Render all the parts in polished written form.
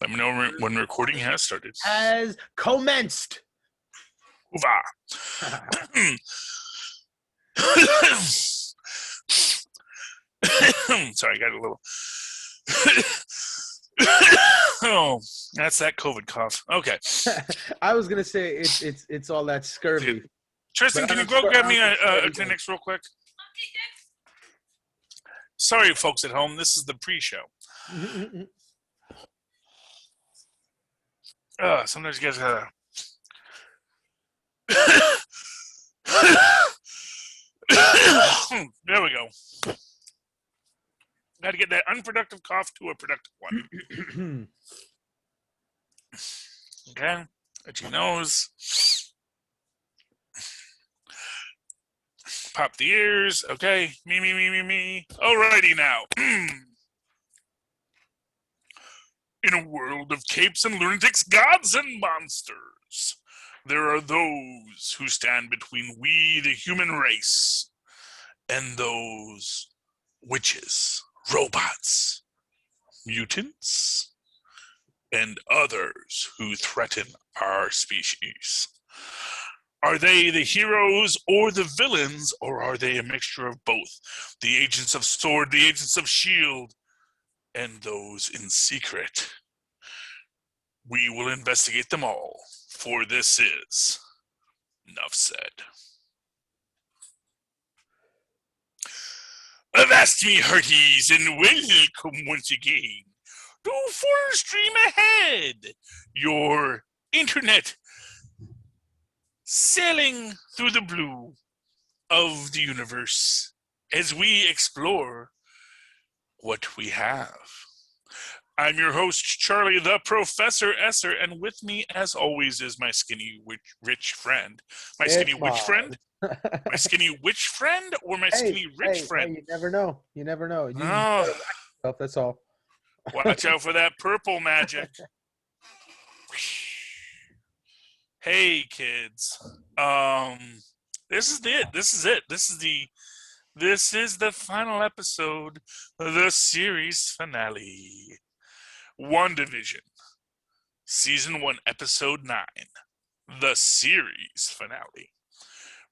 Let me know when recording has started. Has commenced. Hoova. Sorry, I got a little. Oh, that's that COVID cough. Okay. I was gonna say it's all that scurvy. Tristan, can you go grab me a Kleenex real quick? Sorry, folks at home. This is the pre-show. Sometimes you guys gotta. There we go. Got to get that unproductive cough to a productive one. Okay, at your nose. Pop the ears. Okay, me. Alrighty now. In a world of capes and lunatics, gods and monsters, there are those who stand between we, the human race, and those witches, robots, mutants, and others who threaten our species. Are they the heroes or the villains, or are they a mixture of both? The agents of S.W.O.R.D., the agents of S.H.I.E.L.D., and those in secret. We will investigate them all, for this is Enough Said. Avast me, hearties, and welcome once again to Full Stream Ahead, your internet sailing through the blue of the universe as we explore what we have. I'm your host, Charlie, the Professor Esser, and with me, as always, is my skinny rich friend. My skinny witch friend? My skinny witch friend or my skinny rich friend? Hey, you never know. You never know. That's all. Watch out for that purple magic. Hey, kids. This is it. This is the final episode of the series finale. WandaVision, Season 1, Episode 9, the series finale.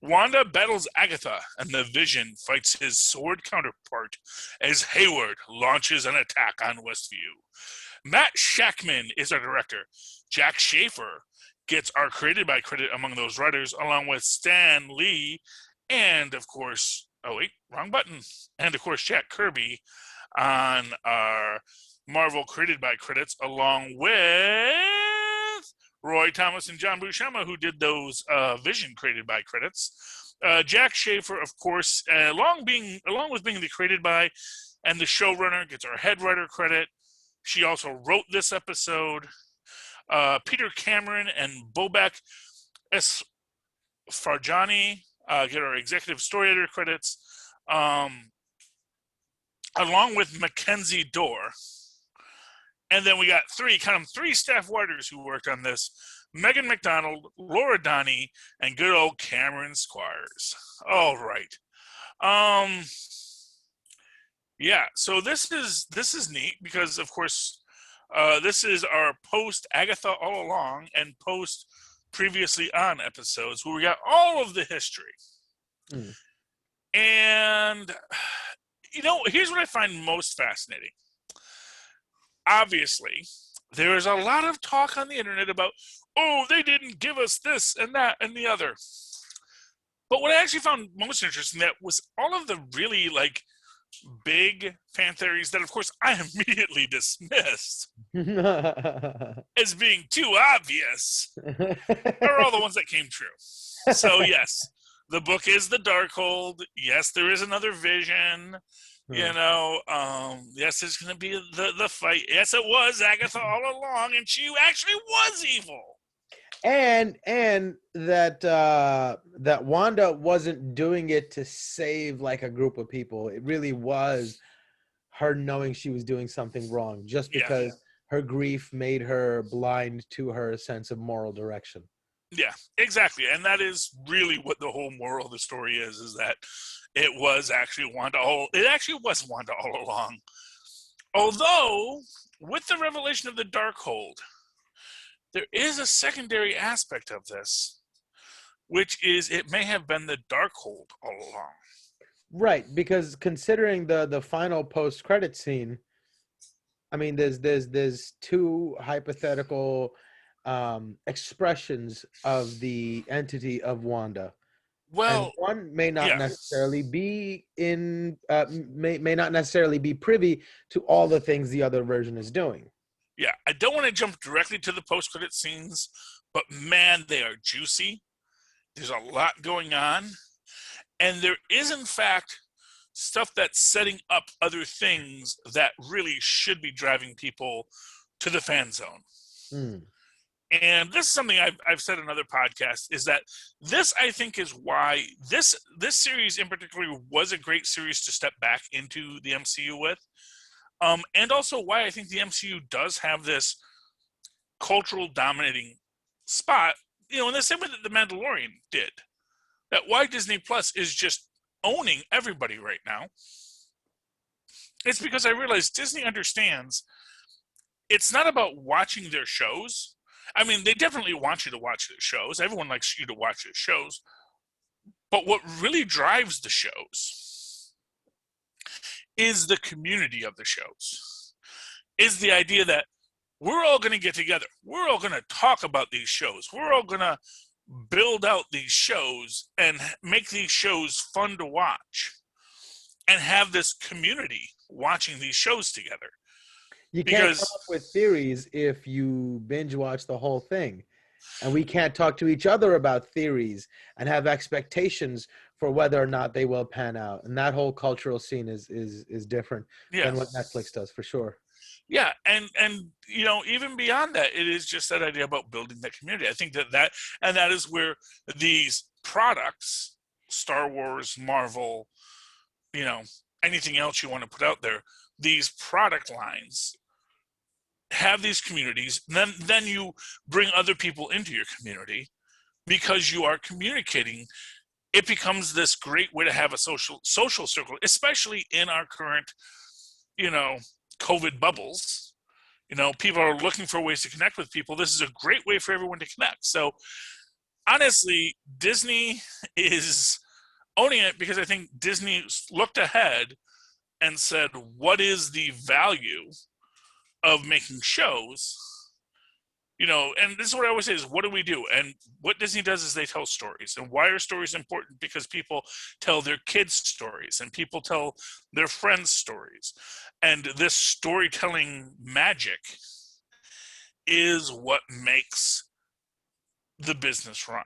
Wanda battles Agatha, and the Vision fights his sword counterpart as Hayward launches an attack on Westview. Matt Shackman is our director. Jack Schaefer gets our Created by credit among those writers, along with Stan Lee, and of course, wrong button. And of course, Jack Kirby on our Marvel Created by credits, along with Roy Thomas and John Buscema, who did those Vision Created by credits. Jack Schaefer, of course, along with being the Created by and the showrunner, gets our head writer credit. She also wrote this episode. Peter Cameron and Bobek S. Farjani get our executive story editor credits, along with Mackenzie Dorr. And then we got three staff writers who worked on this: Megan McDonald, Laura Donnie, and good old Cameron Squires. All right. Yeah, so this is neat because, of course, this is our post Agatha All Along and post previously on episodes where we got all of the history. And, here's what I find most fascinating. Obviously, there is a lot of talk on the internet about, they didn't give us this and that and the other. But what I actually found most interesting that was all of the really, big fan theories that, of course, I immediately dismissed as being too obvious are all the ones that came true. So, yes, the book is the Darkhold. Yes, there is another Vision. Yes, there's going to be the fight. Yes, it was Agatha all along, and she actually was evil. And that Wanda wasn't doing it to save a group of people. It really was her knowing she was doing something wrong, just because her grief made her blind to her sense of moral direction. Yeah, exactly. And that is really what the whole moral of the story is that it was actually Wanda all along. Although with the revelation of the Darkhold, there is a secondary aspect of this, which is it may have been the Darkhold all along. Right, because considering the final post-credit scene, I mean, there's two hypothetical expressions of the entity of Wanda. And Well, one may not yeah. necessarily be may not necessarily be privy to all the things the other version is doing. Yeah, I don't want to jump directly to the post-credit scenes, but man, they are juicy. There's a lot going on. And there is, in fact, stuff that's setting up other things that really should be driving people to the fan zone. Mm. And this is something I've said in other podcasts, is that this, I think, is why this series in particular was a great series to step back into the MCU with. And also why I think the MCU does have this cultural dominating spot, in the same way that The Mandalorian did. That why Disney Plus is just owning everybody right now. It's because I realize Disney understands it's not about watching their shows. I mean, they definitely want you to watch their shows. Everyone likes you to watch their shows. But what really drives the shows is the community of the shows. Is the idea that we're all going to get together. We're all going to talk about these shows. We're all going to build out these shows and make these shows fun to watch and have this community watching these shows together. You can't come up with theories if you binge watch the whole thing. And we can't talk to each other about theories and have expectations for whether or not they will pan out. And that whole cultural scene is different than what Netflix does, for sure. Yeah, and even beyond that, it is just that idea about building that community. I think that is where these products, Star Wars, Marvel, anything else you want to put out there, these product lines have these communities. Then you bring other people into your community because you are communicating. It becomes this great way to have a social circle, especially in our current, COVID bubbles. People are looking for ways to connect with people. This is a great way for everyone to connect. So honestly, Disney is owning it because I think Disney looked ahead and said, what is the value of making shows? And this is what I always say is, what do we do? And what Disney does is they tell stories. And why are stories important? Because people tell their kids stories and people tell their friends stories. And this storytelling magic is what makes the business run.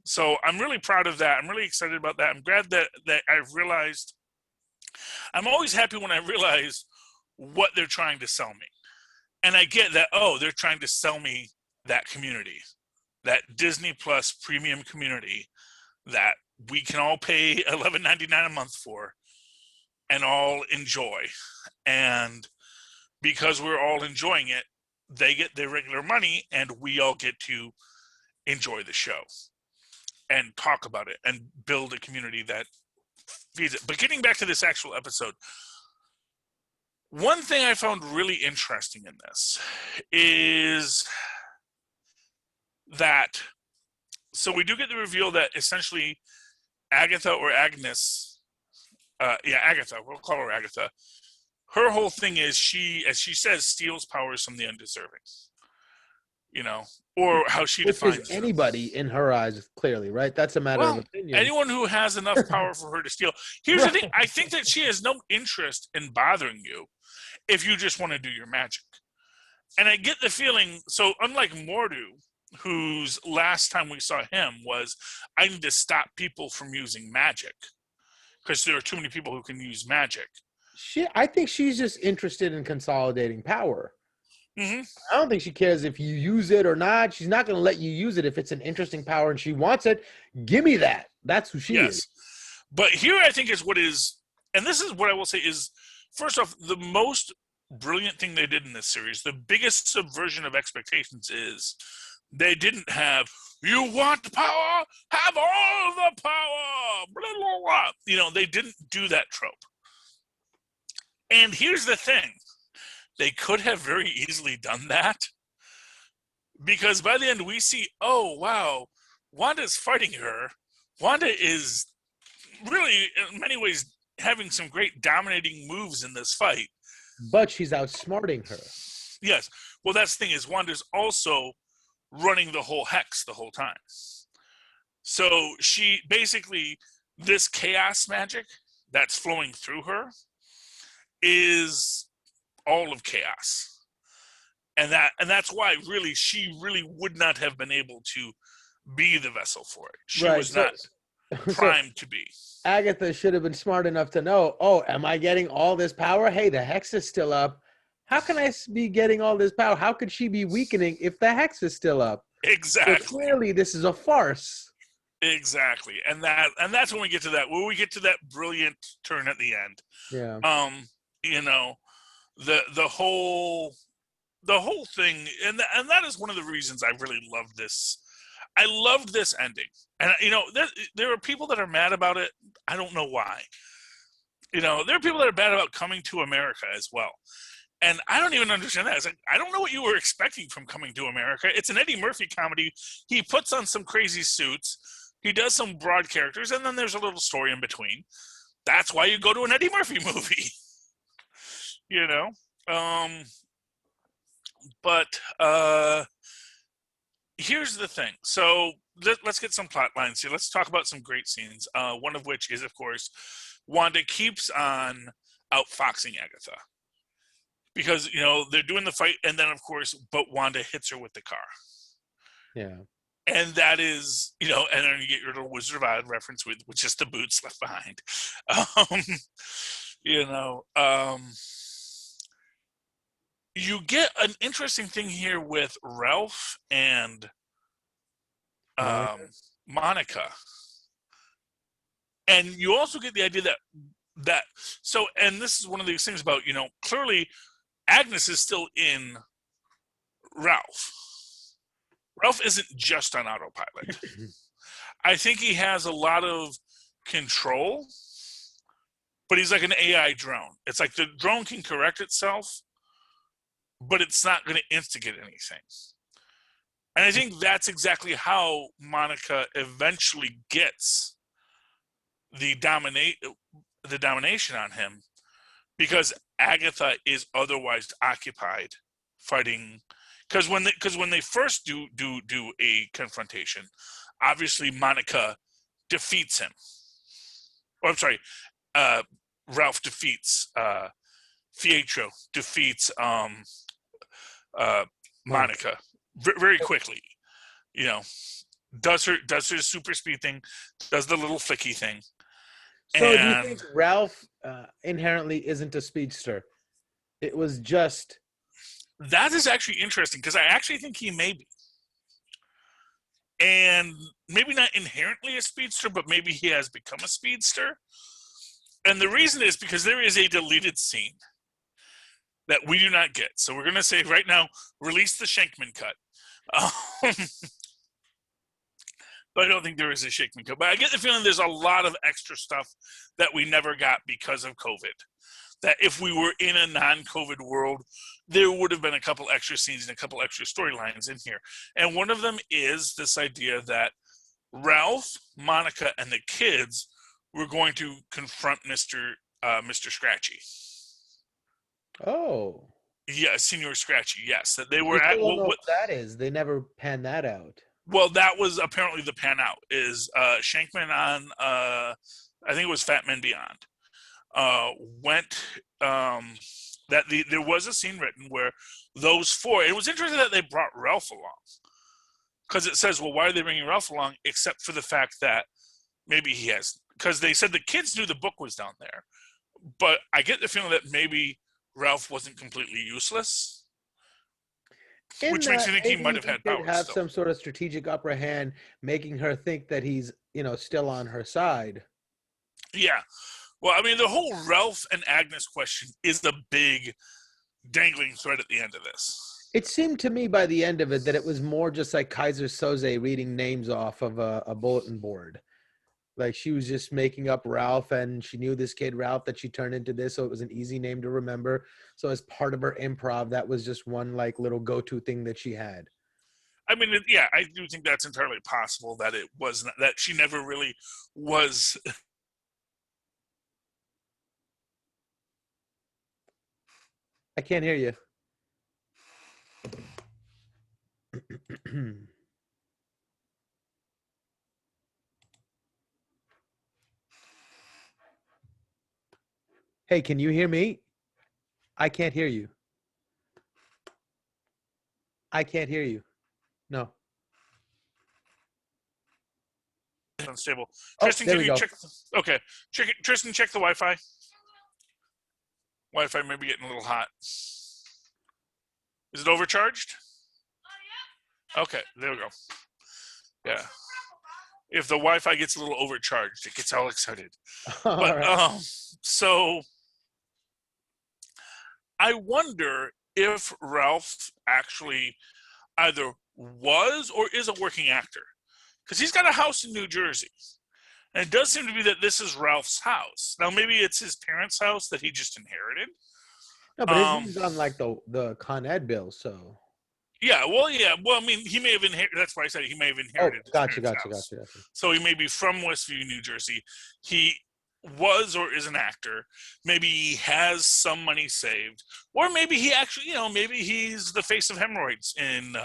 So I'm really proud of that. I'm really excited about that. I'm glad that I've realized. I'm always happy when I realize what they're trying to sell me. And I get that, they're trying to sell me that community, that Disney Plus premium community that we can all pay $11.99 a month for and all enjoy. And because we're all enjoying it, they get their regular money and we all get to enjoy the show and talk about it and build a community that feeds it. But getting back to this actual episode, one thing I found really interesting in this is that, so we do get the reveal that essentially Agatha or Agnes, Agatha, we'll call her Agatha, her whole thing is she, as she says, steals powers from the undeserving, or how she defines is anybody in her eyes, clearly, right? That's a matter of opinion. Anyone who has enough power for her to steal. Here's the thing. I think that she has no interest in bothering you if you just want to do your magic. And I get the feeling, so unlike Mordu, whose last time we saw him was, I need to stop people from using magic because there are too many people who can use magic. I think she's just interested in consolidating power. Mm-hmm. I don't think she cares if you use it or not. She's not going to let you use it if it's an interesting power and she wants it. Give me that. That's who she is. But here I think is what is, and this is what I will say is, first off, the most brilliant thing they did in this series, the biggest subversion of expectations is they didn't have, you want power? Have all the power. Blah, blah, blah. They didn't do that trope. And here's the thing. they could have very easily done that. Because by the end we see, oh, wow, Wanda's fighting her. Wanda is really, in many ways, having some great dominating moves in this fight. But she's outsmarting her. Yes. Well, that's the thing is Wanda's also running the whole hex the whole time. So she basically, this chaos magic that's flowing through her is all of chaos. And that's why really she really would not have been able to be the vessel for it. She was not primed to be. Agatha should have been smart enough to know, oh, am I getting all this power? Hey, the hex is still up. How can I be getting all this power? How could she be weakening if the hex is still up? Exactly. So clearly this is a farce. Exactly. And that's when we get to that, when we get to that brilliant turn at the end. Yeah. You know, the whole thing, and that is one of the reasons I really love this. I loved this ending. And, you know, there are people that are mad about it. I don't know why. You know, there are people that are bad about Coming to America as well. And I don't even understand that. It's like, I don't know what you were expecting from Coming to America. It's an Eddie Murphy comedy. He puts on some crazy suits. He does some broad characters, and then there's a little story in between. That's why you go to an Eddie Murphy movie. You know? But here's the thing. So let's get some plot lines here. Let's talk about some great scenes. One of which is, of course, Wanda keeps on outfoxing Agatha. Because, you know, they're doing the fight, and then, of course, but Wanda hits her with the car. Yeah. And that is, you know, and then you get your little Wizard of Oz reference with just the boots left behind. You know, you get an interesting thing here with Ralph and Monica. And you also get the idea that so, and this is one of these things about, you know, clearly Agnes is still in Ralph. Ralph isn't just on autopilot. I think he has a lot of control, but he's like an AI drone. It's like the drone can correct itself, but it's not going to instigate anything. And I think that's exactly how Monica eventually gets the domination on him, because Agatha is otherwise occupied fighting. Because when they first do a confrontation, obviously Monica defeats him. Oh, I'm sorry, Ralph defeats Pietro defeats Monica very quickly. You know, does her super speed thing, does the little flicky thing. So do you think Ralph inherently isn't a speedster? It was just... That is actually interesting, because I actually think he may be. And maybe not inherently a speedster, but maybe he has become a speedster. And the reason is because there is a deleted scene that we do not get. So we're going to say right now, release the Shankman cut. But I don't think there is a Shankman cut. But I get the feeling there's a lot of extra stuff that we never got because of COVID. That if we were in a non-COVID world, there would have been a couple extra scenes and a couple extra storylines in here. And one of them is this idea that Ralph, Monica, and the kids were going to confront Mr. Scratchy. Oh. Yeah, Senior Scratchy, yes. That they were at... Well, what that is. They never panned that out. Well, that was apparently the pan out, is Shankman on, I think it was Fat Man Beyond. There was a scene written where those four, it was interesting that they brought Ralph along, because it says, well, why are they bringing Ralph along, except for the fact that maybe he has, because they said the kids knew the book was down there, but I get the feeling that maybe Ralph wasn't completely useless, which makes me think he might have had powers. Have some sort of strategic upper hand, making her think that he's, you know, still on her side. Yeah. Well, I mean, the whole Ralph and Agnes question is the big dangling thread at the end of this. It seemed to me by the end of it that it was more just like Kaiser Soze reading names off of a bulletin board. Like she was just making up Ralph, and she knew this kid Ralph that she turned into this, so it was an easy name to remember. So as part of her improv, that was just one like little go-to thing that she had. I mean, yeah, I do think that's entirely possible that it was not, that she never really was. I can't hear you. Hey, can you hear me? I can't hear you. I can't hear you. No. Unstable. Oh, Tristan, there can we you go. check? Okay, Tristan, check the Wi-Fi. Wi-Fi may be getting a little hot. Is it overcharged? Okay, there we go. Yeah. If the Wi-Fi gets a little overcharged, it gets all excited. All But right. so I wonder if Ralph actually either was or is a working actor, because he's got a house in New Jersey, and it does seem to be that this is Ralph's house. Now maybe it's his parents' house that he just inherited. No, but his name's on like the Con Ed bill, so. Yeah. Well, I mean, he may have inherited. That's why I said he may have Oh, inherited his gotcha. parents' house. Gotcha. So he may be from Westview, New Jersey. He was or is an actor. Maybe he has some money saved, or maybe he actually, maybe he's the face of hemorrhoids in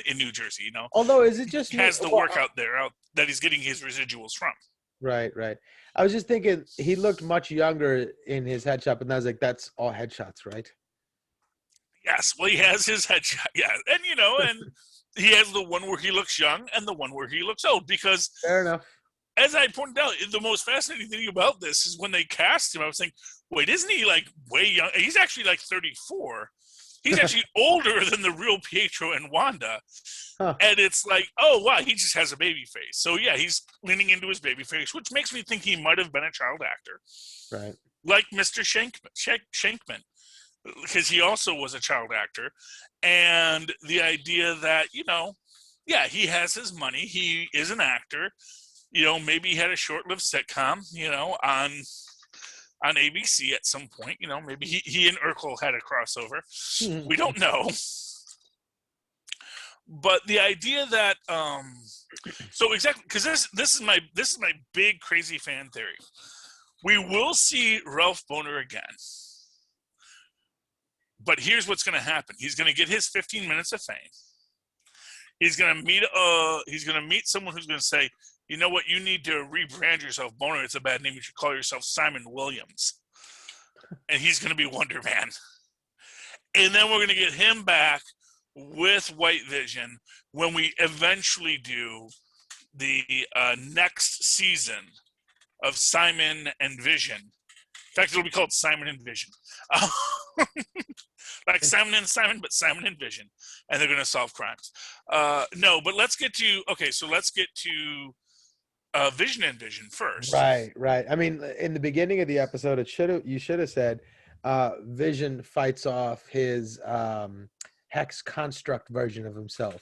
in New Jersey. Although, is it just He me? has the Well, work out there that he's getting his residuals from. right. I was just thinking he looked much younger in his headshot, but I was like, that's all headshots, right? Yes, well, he has his headshot. Yeah, and he has the one where he looks young and the one where he looks old. Because, Fair enough. as I pointed out, the most fascinating thing about this is when they cast him. I was thinking, wait, isn't he like way young? He's actually like 34. He's actually older than the real Pietro and Wanda. Huh. And it's like, oh, wow, he just has a baby face. So, yeah, he's leaning into his baby face, which makes me think he might have been a child actor. Right. Like Mr. Shankman, because he also was a child actor. And the idea that, yeah, he has his money. He is an actor. Maybe he had a short-lived sitcom, on ABC at some point. Maybe he and Urkel had a crossover. We don't know. But the idea that so exactly, because this is my big crazy fan theory. We will see Ralph Bohner again. But here's what's going to happen. He's going to get his 15 minutes of fame. He's going to meet someone who's going to say, you know what, you need to rebrand yourself. Bohner, it's a bad name. You should call yourself Simon Williams. And he's going to be Wonder Man. And then we're going to get him back with White Vision when we eventually do the next season of Simon and Vision. In fact, it'll be called Simon and Vision. Like Simon and Simon, but Simon and Vision. And they're going to solve crimes. No, but let's get to Vision and Vision first. Right. I mean, in the beginning of the episode, you should have said Vision fights off his hex construct version of himself.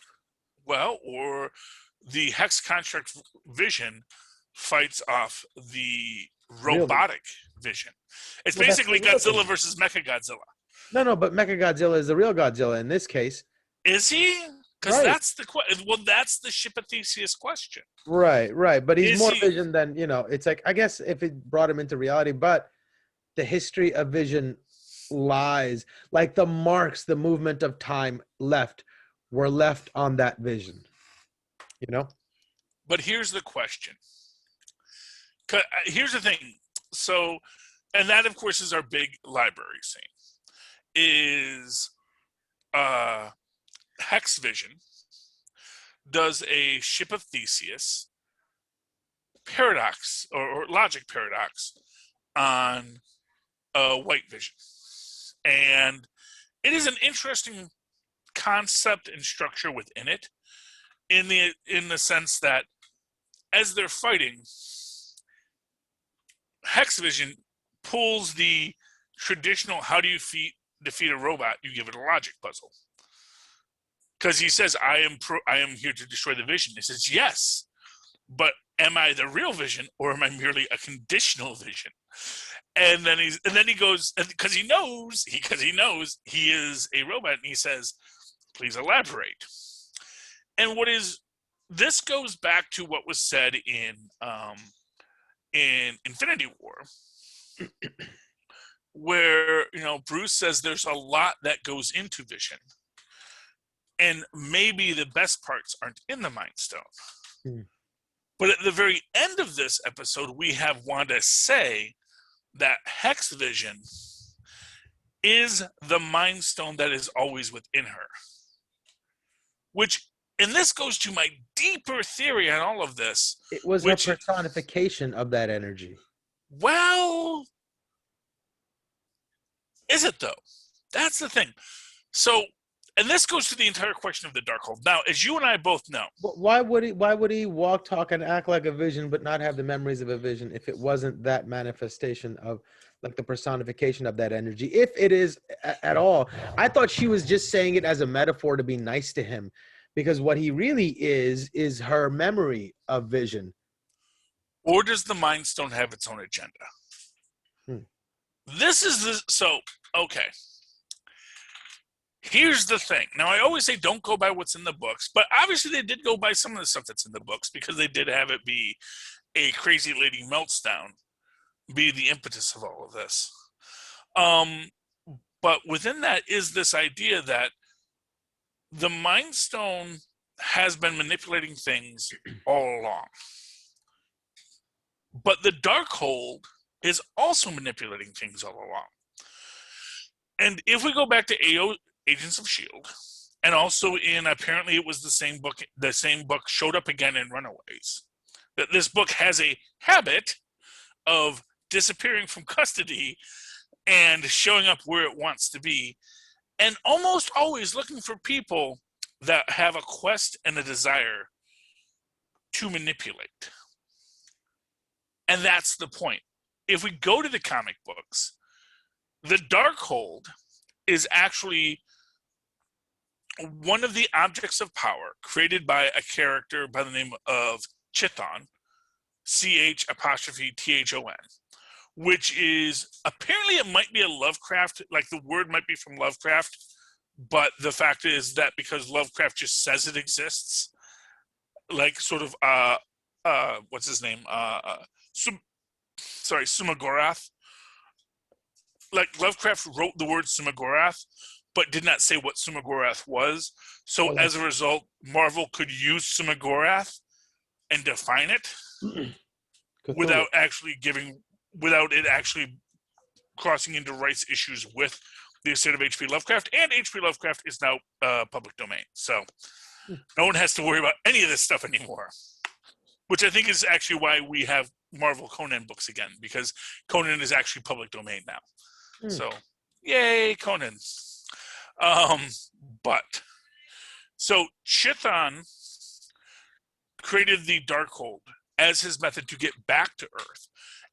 Well, or the hex construct Vision fights off the robotic Vision. It's basically Godzilla versus Mechagodzilla. No, but Mechagodzilla is the real Godzilla in this case. Is he? Because that's the question. Well, that's the Ship of Theseus question. Right. But he's more Vision than, it's like, I guess if it brought him into reality, but the history of Vision lies, like the marks, the movement of time were left on that Vision, But here's the question. Here's the thing. So, and that, of course, is our big library scene. Is Hex Vision does a Ship of Theseus paradox or logic paradox on White Vision. And it is an interesting concept and structure within it, in the sense that as they're fighting, Hex Vision pulls the traditional how do you defeat a robot, you give it a logic puzzle. Because he says, I am here to destroy the Vision. He says, yes, but am I the real Vision, or am I merely a conditional Vision? And then he goes, because he knows he is a robot, and he says, please elaborate. And this goes back to what was said in Infinity War, where Bruce says there's a lot that goes into Vision, and maybe the best parts aren't in the Mind Stone. But at the very end of this episode, we have Wanda say that Hex Vision is the Mind Stone that is always within her. And this goes to my deeper theory on all of this. It was a personification of that energy. Well, is it though? That's the thing. So, and this goes to the entire question of the Darkhold. Now, as you and I both know, why would he walk, talk, and act like a Vision, but not have the memories of a Vision if it wasn't that manifestation of like the personification of that energy? If it is at all, I thought she was just saying it as a metaphor to be nice to him, because what he really is her memory of Vision. Or does the Mind Stone have its own agenda? Okay. Here's the thing. Now, I always say don't go by what's in the books, but obviously they did go by some of the stuff that's in the books, because they did have it be a crazy lady meltdown, be the impetus of all of this. But within that is this idea that the Mind Stone has been manipulating things all along. But the Darkhold is also manipulating things all along. And if we go back to Agents of S.H.I.E.L.D., and also apparently it was the same book showed up again in Runaways, that this book has a habit of disappearing from custody and showing up where it wants to be, and almost always looking for people that have a quest and a desire to manipulate. And that's the point. If we go to the comic books, the Darkhold is actually one of the objects of power created by a character by the name of Chthon, CH''THON, which is, apparently it might be a Lovecraft, like the word might be from Lovecraft, but the fact is that because Lovecraft just says it exists, like sort of, what's his name? Sumagorath. Like Lovecraft wrote the word Sumagorath, but did not say what Sumagorath was. So as a result, Marvel could use Sumagorath and define it without it actually crossing into rights issues with the estate of H.P. Lovecraft. And H.P. Lovecraft is now public domain. So no one has to worry about any of this stuff anymore. Which I think is actually why we have Marvel Conan books again, because Conan is actually public domain now. So, yay, Conan. So Chthon created the Darkhold as his method to get back to Earth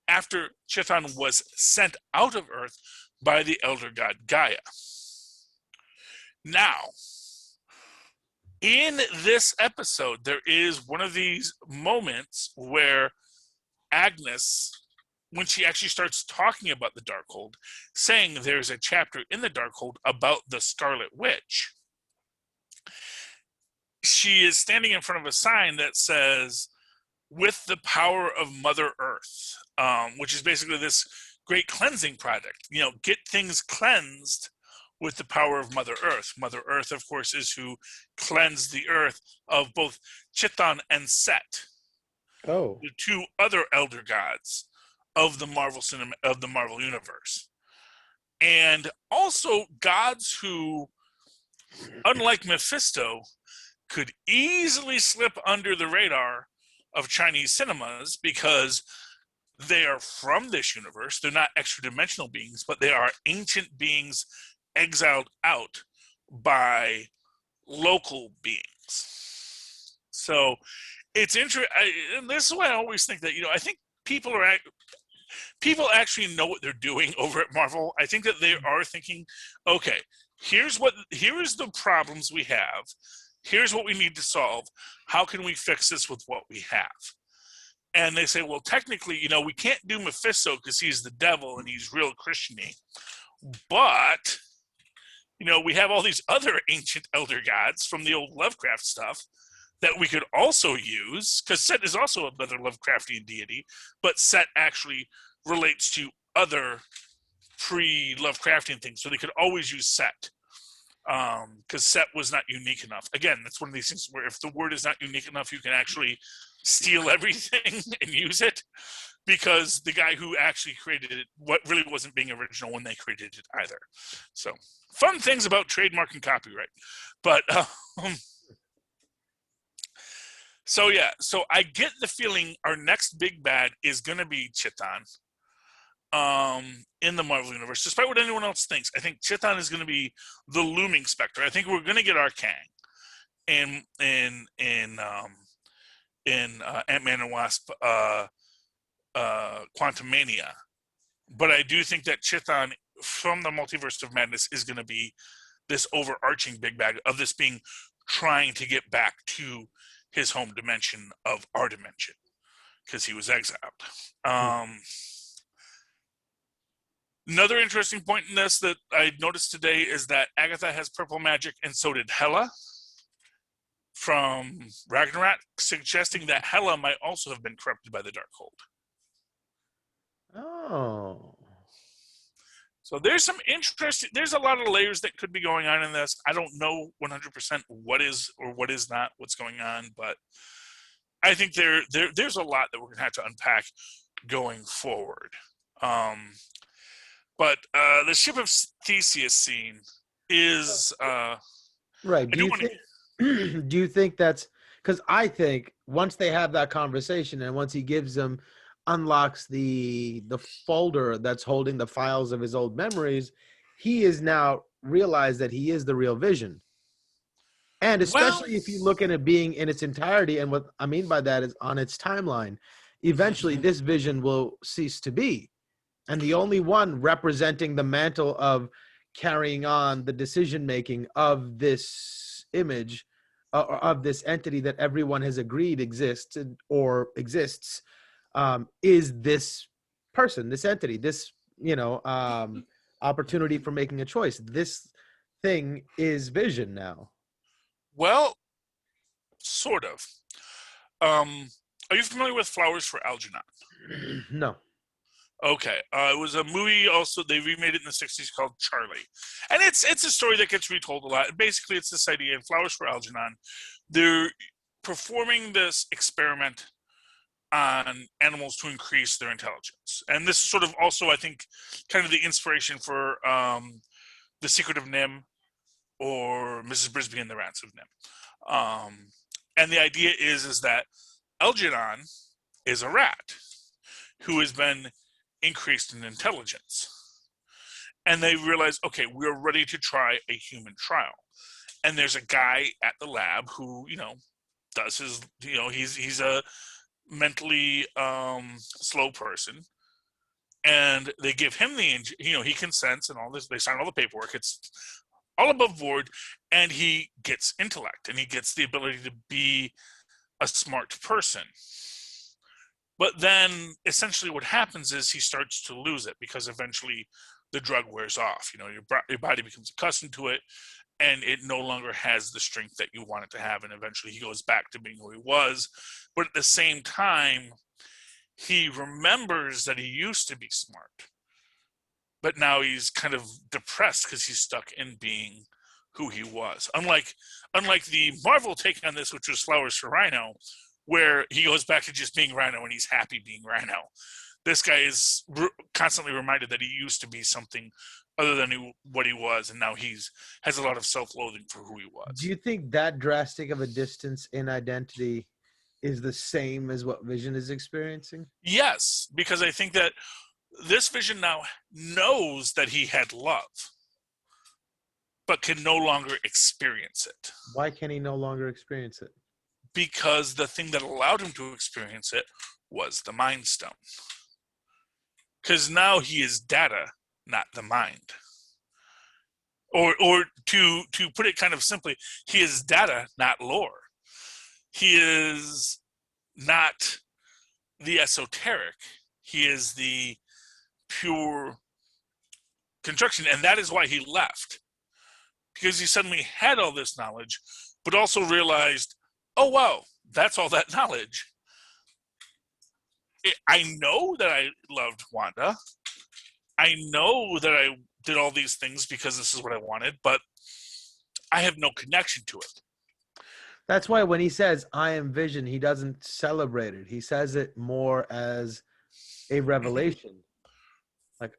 after Chthon was sent out of Earth by the elder god Gaia. Now, in this episode, there is one of these moments where Agnes, when she actually starts talking about the Darkhold, saying there's a chapter in the Darkhold about the Scarlet Witch, she is standing in front of a sign that says, with the power of Mother Earth, which is basically this great cleansing project. Get things cleansed with the power of Mother Earth. Mother Earth, of course, is who cleansed the Earth of both Chthon and Set. Oh, the two other elder gods of the Marvel universe, and also gods who, unlike Mephisto, could easily slip under the radar of Chinese cinemas because they are from this universe. They're not extra-dimensional beings, but they are ancient beings exiled out by local beings. So it's interesting, and this is why I always think that, I think people actually know what they're doing over at Marvel. I think that they are thinking, okay, here is the problems we have. Here's what we need to solve. How can we fix this with what we have? And they say, well, technically, we can't do Mephisto because he's the devil and he's real Christian-y. But, we have all these other ancient elder gods from the old Lovecraft stuff that we could also use, because Set is also another Lovecraftian deity, but Set actually relates to other pre-Lovecraftian things, so they could always use Set. Because Set was not unique enough. Again, that's one of these things where if the word is not unique enough, you can actually steal everything and use it, because the guy who actually created it really wasn't being original when they created it either. So, fun things about trademark and copyright. But, so I get the feeling our next big bad is going to be Chiton. In the Marvel Universe, despite what anyone else thinks, I think Chiton is going to be the looming specter. I think we're going to get our Kang in Ant-Man and Wasp, Quantumania. But I do think that Chiton from the Multiverse of Madness is going to be this overarching big bag of this being trying to get back to his home dimension of our dimension because he was exiled. Another interesting point in this that I noticed today is that Agatha has purple magic, and so did Hela from Ragnarok, suggesting that Hela might also have been corrupted by the Darkhold. Oh. So there's there's a lot of layers that could be going on in this. I don't know 100% what is or what is not what's going on, but I think there's a lot that we're going to have to unpack going forward. But the Ship of Theseus scene is right. Do you think that's because I think once they have that conversation and once he gives them unlocks the folder that's holding the files of his old memories, he is now realized that he is the real Vision. And especially if you look at it being in its entirety, and what I mean by that is on its timeline, eventually this Vision will cease to be. And the only one representing the mantle of carrying on the decision-making of this image, of this entity that everyone has agreed exists, is this person, this entity, this, opportunity for making a choice. This thing is Vision now. Well, sort of. Are you familiar with Flowers for Algernon? No. Okay, it was a movie. Also, they remade it in the '60s called Charlie, and it's a story that gets retold a lot. Basically, it's this idea in Flowers for Algernon. They're performing this experiment on animals to increase their intelligence, and this is sort of also, I think, kind of the inspiration for The Secret of Nim or Mrs. Brisby and the Rats of Nim. And the idea is that Algernon is a rat who has been increased in intelligence, and they realize, okay, we're ready to try a human trial. And there's a guy at the lab who does his he's a mentally slow person, and they give him he consents and all this. They sign all the paperwork. It's all above board, and he gets intellect and he gets the ability to be a smart person. But then essentially what happens is he starts to lose it because eventually the drug wears off. Your body becomes accustomed to it, and it no longer has the strength that you want it to have. And eventually he goes back to being who he was. But at the same time, he remembers that he used to be smart. But now he's kind of depressed because he's stuck in being who he was. Unlike the Marvel take on this, which was Flowers for Rhino, where he goes back to just being Rhino and he's happy being Rhino. This guy is constantly reminded that he used to be something other than what he was, and now has a lot of self-loathing for who he was. Do you think that drastic of a distance in identity is the same as what Vision is experiencing? Yes, because I think that this Vision now knows that he had love, but can no longer experience it. Why can he no longer experience it? Because the thing that allowed him to experience it was the Mind Stone. Because now he is data, not the mind. Or to put it kind of simply, he is data, not lore. He is not the esoteric. He is the pure construction, and that is why he left. Because he suddenly had all this knowledge, but also realized, oh, wow, that's all that knowledge. I know that I loved Wanda. I know that I did all these things because this is what I wanted, but I have no connection to it. That's why when he says, I am Vision, he doesn't celebrate it. He says it more as a revelation. Like,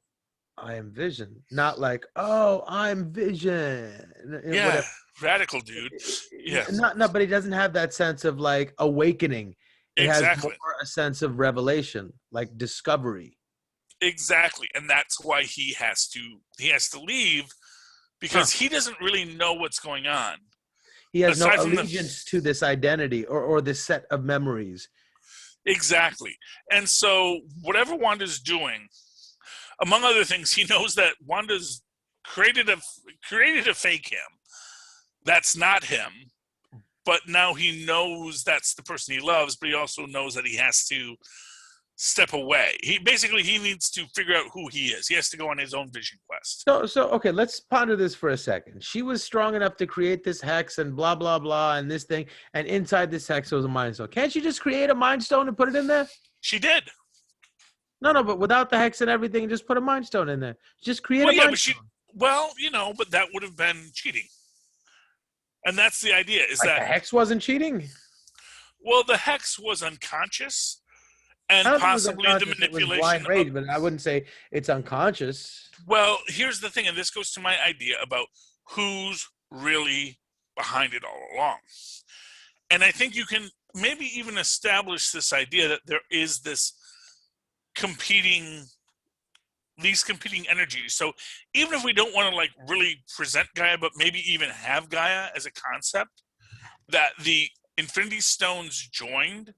I am Vision. Not like, oh, I'm Vision. Yeah, whatever. Radical dude. Yeah. No, but he doesn't have that sense of like awakening. It exactly. has more a sense of revelation, like discovery. Exactly. And that's why he has to leave, because he doesn't really know what's going on. He has no allegiance to this identity or this set of memories. Exactly. And so whatever Wanda's doing, among other things, he knows that Wanda's created a fake him. That's not him. But now he knows that's the person he loves, but he also knows that he has to step away. He needs to figure out who he is. He has to go on his own vision quest. So okay, let's ponder this for a second. She was strong enough to create this hex and blah blah blah and this thing, and inside this hex was a mind stone. Can't she just create a mind stone and put it in there? She did. No, but without the hex and everything, just put a mind stone in there. Just create a mind stone. But that would have been cheating. And that's the idea, is that the hex wasn't cheating? Well, the hex was unconscious, and possibly the manipulation. Blind rage, but I wouldn't say it's unconscious. Well, here's the thing, and this goes to my idea about who's really behind it all along. And I think you can maybe even establish this idea that there is these competing energies. So even if we don't want to like really present Gaia, but maybe even have Gaia as a concept, that the Infinity Stones joined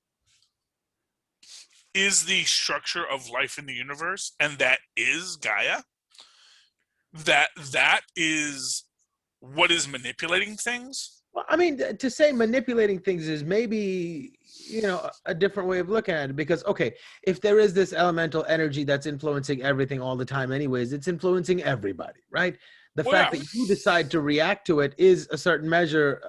is the structure of life in the universe, and that is Gaia. That is what is manipulating things. Well, I mean, to say manipulating things is maybe, a different way of looking at it, because, okay, if there is this elemental energy that's influencing everything all the time anyways, it's influencing everybody, right? The fact that you decide to react to it is a certain measure,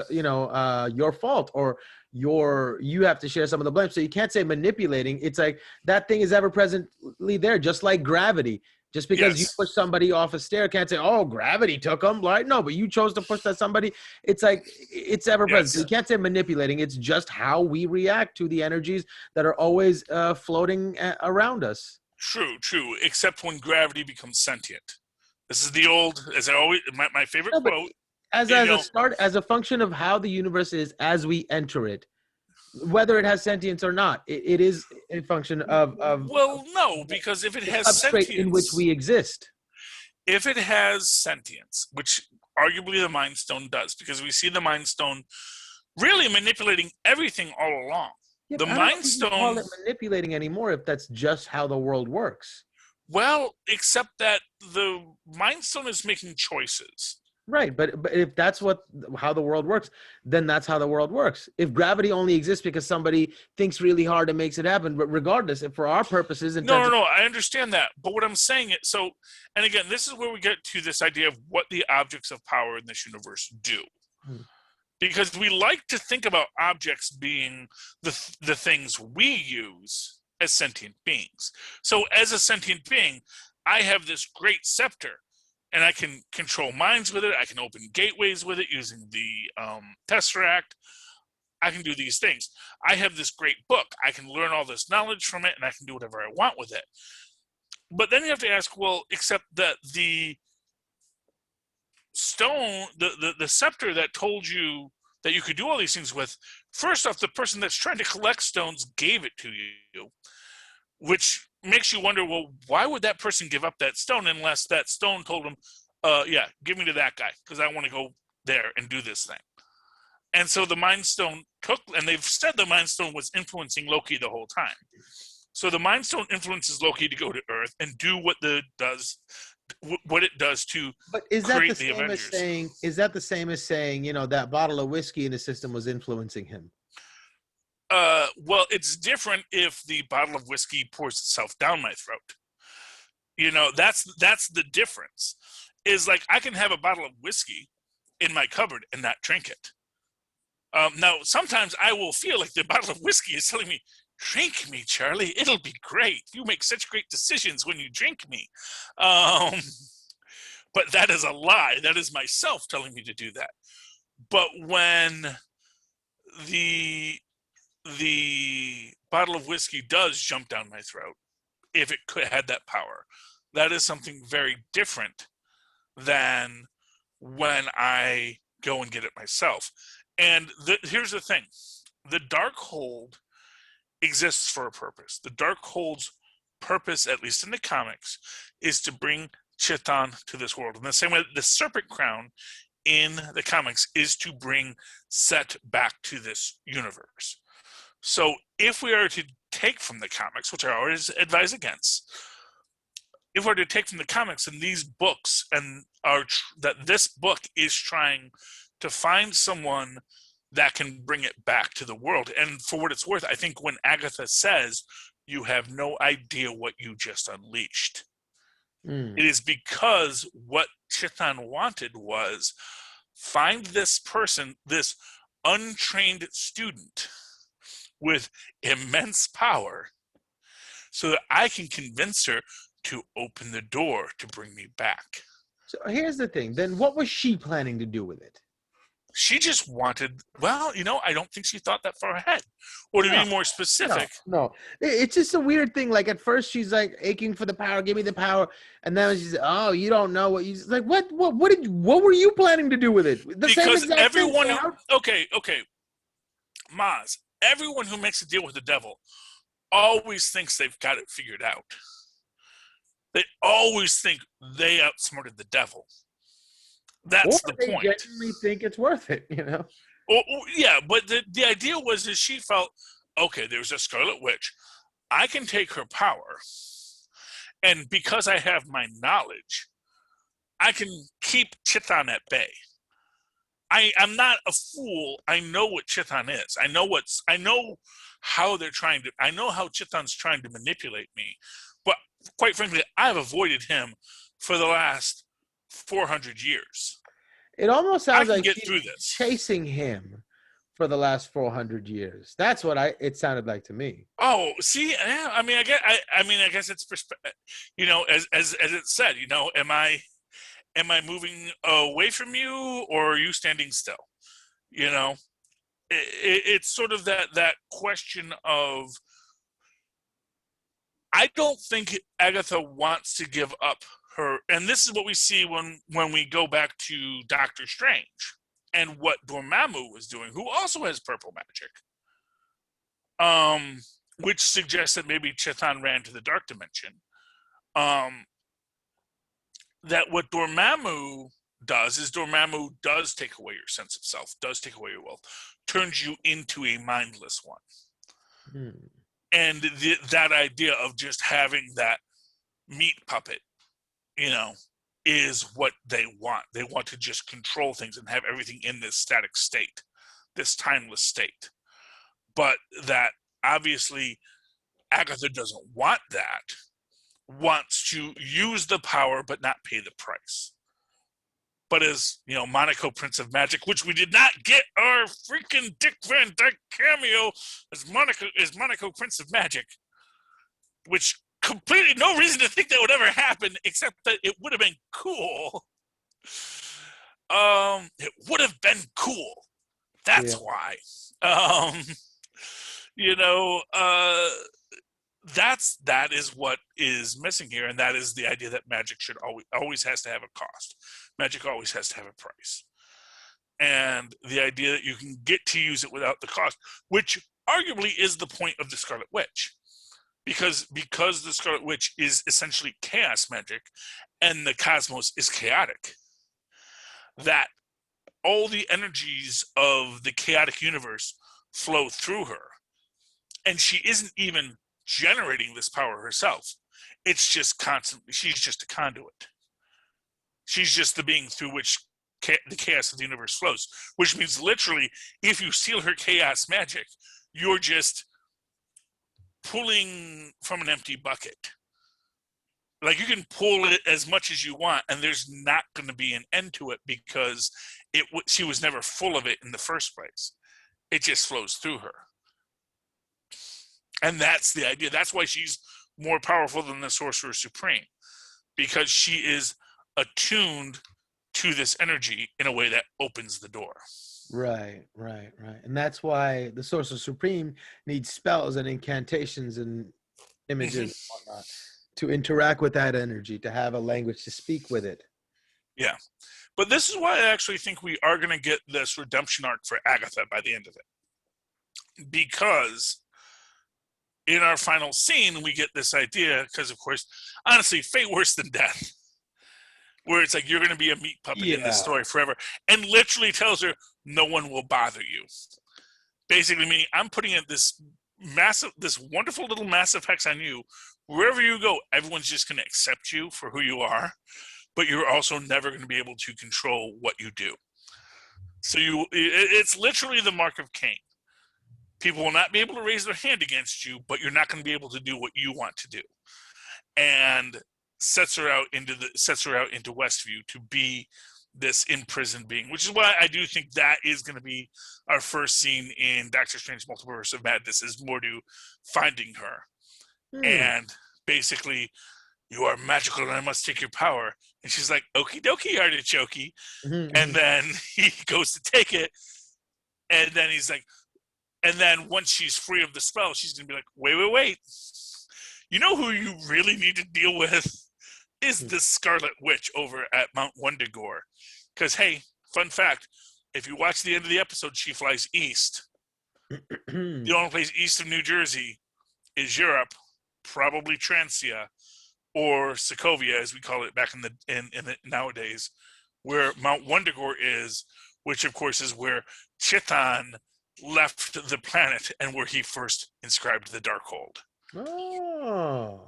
your fault, or you have to share some of the blame. So you can't say manipulating. It's like that thing is ever presently there, just like gravity. Just because you push somebody off a stair, can't say, oh, gravity took them. Like, no, but you chose to push that somebody. It's like, it's ever present. So you can't say manipulating. It's just how we react to the energies that are always floating around us. True. Except when gravity becomes sentient. This is the old, as I always, my favorite quote. As a function of how the universe is as we enter it, whether it has sentience or not, it is a function of well, no, because if it has sentience in which we exist, if it has sentience, which arguably the Mind Stone does, because we see the Mind Stone really manipulating everything all along. Yeah, the Mind Stone call it manipulating anymore if that's just how the world works. Well, except that the Mind Stone is making choices. Right, but if that's how the world works, then that's how the world works. If gravity only exists because somebody thinks really hard and makes it happen, but regardless, if for our purposes, no, I understand that. But what I'm saying is, and again, this is where we get to this idea of what the objects of power in this universe do, because we like to think about objects being the things we use as sentient beings. So, as a sentient being, I have this great scepter. And I can control minds with it. I can open gateways with it using the Tesseract. I can do these things. I have this great book. I can learn all this knowledge from it, and I can do whatever I want with it. But then you have to ask, well, except that the stone, the scepter that told you that you could do all these things with, first off, the person that's trying to collect stones gave it to you, which makes you wonder, well, why would that person give up that stone unless that stone told him, give me to that guy because I want to go there and do this thing. And so the Mind Stone and they've said the Mind Stone was influencing Loki the whole time. So the Mind Stone influences Loki to go to Earth and do what it does to create the Avengers. Is that the same as saying, that bottle of whiskey in the system was influencing him? Well, it's different if the bottle of whiskey pours itself down my throat. That's the difference. Is like I can have a bottle of whiskey in my cupboard and not drink it. Now, sometimes I will feel like the bottle of whiskey is telling me, drink me, Charlie. It'll be great. You make such great decisions when you drink me. But that is a lie. That is myself telling me to do that. But when the bottle of whiskey does jump down my throat, if it could had that power, that is something very different than when I go and get it myself. And here's the thing. The Darkhold exists for a purpose. The Darkhold's purpose, at least in the comics, is to bring Chthon to this world. In the same way the Serpent Crown in the comics is to bring Set back to this universe. So if we are to take from the comics, which I always advise against, if we're to take from the comics and these books and that this book is trying to find someone that can bring it back to the world. And for what it's worth, I think when Agatha says, you have no idea what you just unleashed, it is because what Chthon wanted was find this person, this untrained student with immense power, so that I can convince her to open the door to bring me back. So here's the thing. Then what was she planning to do with it? She just wanted, I don't think she thought that far ahead. Or to be more specific. No. It's just a weird thing. Like at first she's like aching for the power, give me the power. And then she's, oh, you don't know what you like. What were you planning to do with it? Because everyone, okay. Mozz, everyone who makes a deal with the devil always thinks they've got it figured out. They always think they outsmarted the devil. That's the point. They genuinely think it's worth it, Yeah, but the idea was that she felt, okay, there's a Scarlet Witch. I can take her power, and because I have my knowledge, I can keep Chthon at bay. I'm not a fool. I know what Chthon is. I know how they're trying to. I know how Chthon's trying to manipulate me. But quite frankly, I've avoided him for the last 400 years. It almost sounds like she's chasing him for the last 400 years. That's what it sounded like to me. Oh, see, I mean, I guess it's as it said, am I moving away from you, or are you standing still? It's sort of that question of, I don't think Agatha wants to give up her, and this is what we see when we go back to Doctor Strange and what Dormammu was doing, who also has purple magic, which suggests that maybe Chthon ran to the dark dimension. That what Dormammu does is Dormammu does take away your sense of self, does take away your will, turns you into a mindless one. And that idea of just having that meat puppet, is what they want. They want to just control things and have everything in this static state, this timeless state. But that obviously Agatha doesn't want that, wants to use the power but not pay the price. But as, Monaco, Prince of Magic, which we did not get our freaking Dick Van Dyke cameo as Monaco, Prince of Magic, which completely no reason to think that would ever happen, except that it would have been cool. It would have been cool. That's why. That is what is missing here, and that is the idea that magic should always has to have a cost. Magic always has to have a price, and the idea that you can get to use it without the cost, which arguably is the point of the Scarlet Witch, because the Scarlet Witch is essentially chaos magic, and the cosmos is chaotic. That all the energies of the chaotic universe flow through her, and she isn't even generating this power herself. It's just constantly, she's just a conduit. She's just the being through which the chaos of the universe flows, which means literally, if you steal her chaos magic, you're just pulling from an empty bucket. Like, you can pull it as much as you want, and there's not going to be an end to it because she was never full of it in the first place. It just flows through her. And that's the idea. That's why she's more powerful than the Sorcerer Supreme, because she is attuned to this energy in a way that opens the door. Right. And that's why the Sorcerer Supreme needs spells and incantations and images and whatnot to interact with that energy, to have a language to speak with it. Yeah. But this is why I actually think we are going to get this redemption arc for Agatha by the end of it. Because in our final scene, we get this idea, because, of course, honestly, fate worse than death. Where it's like, you're going to be a meat puppet in this story forever. And literally tells her, no one will bother you. Basically meaning, I'm putting in this wonderful little massive hex on you. Wherever you go, everyone's just going to accept you for who you are. But you're also never going to be able to control what you do. So it's literally the mark of Cain. People will not be able to raise their hand against you, but you're not going to be able to do what you want to do. And sets her out into Westview to be this imprisoned being, which is why I do think that is going to be our first scene in Doctor Strange Multiverse of Madness, is Mordo finding her. And basically, you are magical and I must take your power. And she's like, okie dokie, artichoke. And then he goes to take it. And then he's like, and then once she's free of the spell, she's going to be like, wait. You know who you really need to deal with is the Scarlet Witch over at Mount Wundagore. Because, hey, fun fact, if you watch the end of the episode, she flies east. The only place east of New Jersey is Europe, probably Transia, or Sokovia, as we call it back in the nowadays, where Mount Wundagore is, which, of course, is where Chithon left the planet and where he first inscribed the Darkhold. Oh,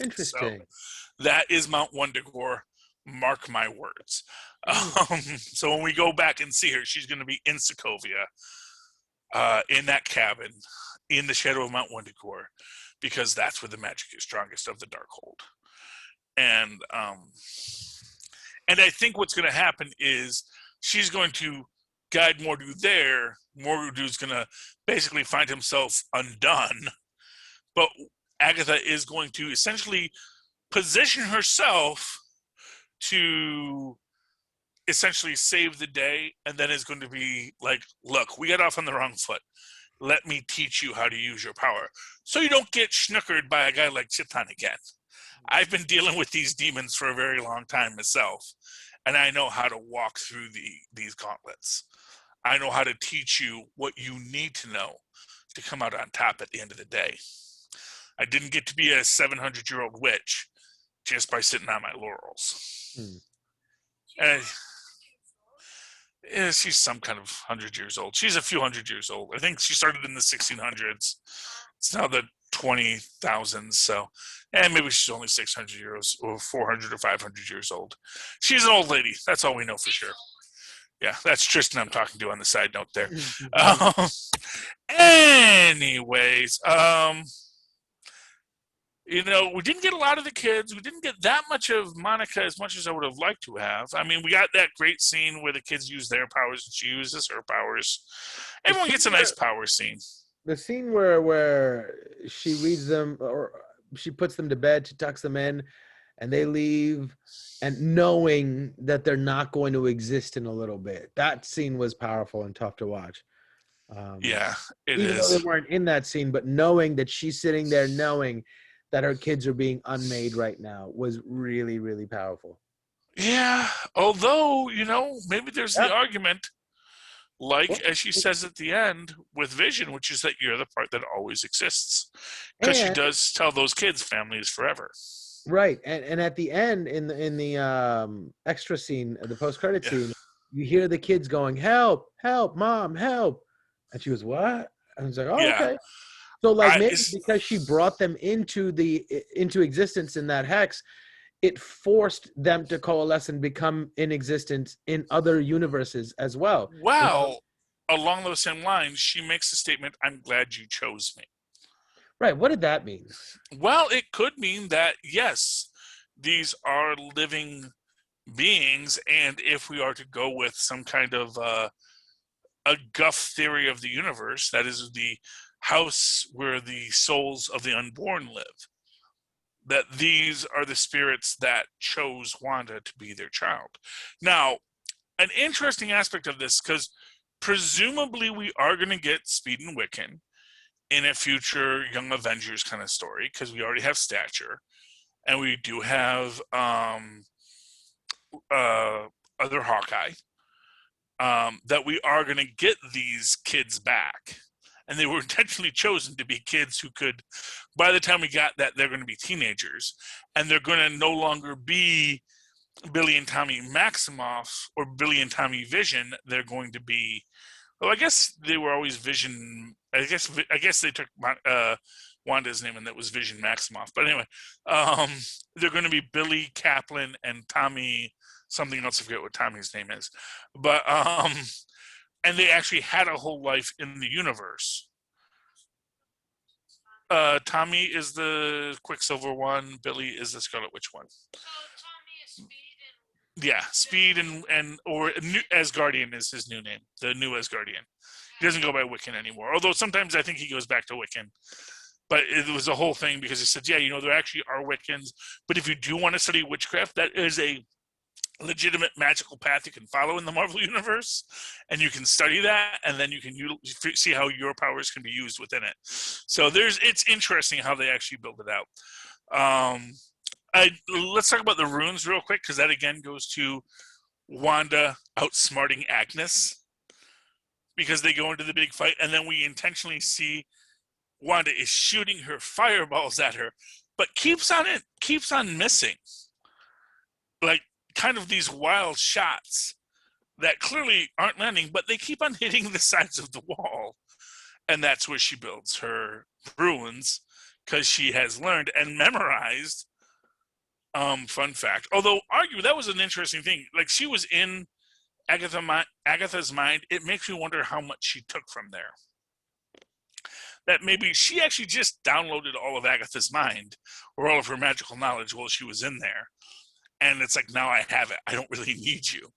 interesting. So, that is Mount Wundagore. Mark my words. So when we go back and see her, she's going to be in Sokovia, in that cabin, in the shadow of Mount Wundagore, because that's where the magic is strongest of the Darkhold. And I think what's going to happen is she's going to guide Mordo there. Mordo's going to basically find himself undone. But Agatha is going to essentially position herself to essentially save the day, and then is going to be like, look, we got off on the wrong foot. Let me teach you how to use your power so you don't get schnookered by a guy like Chithon again. I've been dealing with these demons for a very long time myself, and I know how to walk through these gauntlets. I know how to teach you what you need to know to come out on top at the end of the day. I didn't get to be a 700-year-old witch just by sitting on my laurels. And she's some kind of 100 years old. She's a few hundred years old. I think she started in the 1600s. It's now the 20,000s. So, maybe she's only 600 years or 400 or 500 years old. She's an old lady. That's all we know for sure. Yeah, that's Tristan I'm talking to on the side note there. Anyways, we didn't get a lot of the kids. We didn't get that much of Monica as much as I would have liked to have. I mean, we got that great scene where the kids use their powers and she uses her powers. Everyone gets a nice power scene. The scene where she reads them, or she puts them to bed, she tucks them in, and they leave, and knowing that they're not going to exist in a little bit. That scene was powerful and tough to watch. Yeah, it even is. Though they weren't in that scene, but knowing that she's sitting there knowing that her kids are being unmade right now was really, really powerful. Yeah, although, maybe there's the argument, as she says at the end with Vision, which is that you're the part that always exists. Because she does tell those kids family is forever. Right, and at the end, in the extra scene, the post-credit scene, you hear the kids going, help, mom, help. And she was, what? And I was like, okay. So maybe because she brought them into existence in that hex, it forced them to coalesce and become in existence in other universes as well. Wow. along those same lines, she makes the statement, "I'm glad you chose me." Right. What did that mean? Well, it could mean that, yes, these are living beings, and if we are to go with some kind of a guff theory of the universe, that is the house where the souls of the unborn live, that these are the spirits that chose Wanda to be their child. Now, an interesting aspect of this, because presumably we are going to get Speed and Wiccan in a future Young Avengers kind of story, because we already have Stature, and we do have other Hawkeye, that we are going to get these kids back. And they were intentionally chosen to be kids who could, by the time we got that, they're going to be teenagers. And they're going to no longer be Billy and Tommy Maximoff or Billy and Tommy Vision. They're going to be, well, I guess they were always Vision. I guess they took Wanda's name and that was Vision Maximoff. But anyway, they're going to be Billy Kaplan and Tommy something else. I forget what Tommy's name is. But and they actually had a whole life in the universe. Tommy is the Quicksilver one. Billy is the Scarlet Witch one. So Tommy is Speed and... Yeah, Speed and or new Asgardian is his new name. The new Asgardian. He doesn't go by Wiccan anymore. Although sometimes I think he goes back to Wiccan. But it was a whole thing because he said, yeah, there actually are Wiccans. But if you do want to study witchcraft, that is a legitimate magical path you can follow in the Marvel Universe. And you can study that, and then you can see how your powers can be used within it. So it's interesting how they actually build it out. Let's talk about the runes real quick, because that again goes to Wanda outsmarting Agnes, because they go into the big fight, and then we intentionally see Wanda is shooting her fireballs at her, but keeps on missing, like kind of these wild shots that clearly aren't landing, but they keep on hitting the sides of the wall, and that's where she builds her runes, because she has learned and memorized. Fun fact, although argue that was an interesting thing, like she was in Agatha's mind. It makes me wonder how much she took from there. That maybe she actually just downloaded all of Agatha's mind or all of her magical knowledge while she was in there. And it's like, now I have it. I don't really need you.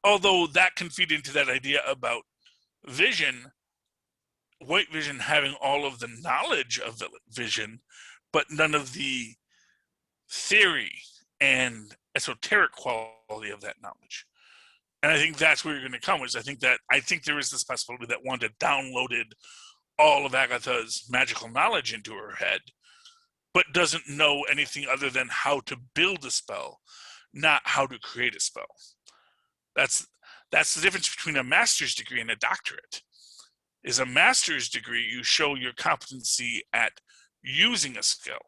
Although that can feed into that idea about Vision, White Vision having all of the knowledge of Vision, but none of the theory and esoteric quality of that knowledge. And I think that's where you're going to come, is I think there is this possibility that Wanda downloaded all of Agatha's magical knowledge into her head, but doesn't know anything other than how to build a spell, not how to create a spell. That's the difference between a master's degree and a doctorate. Is a master's degree, you show your competency at using a skill.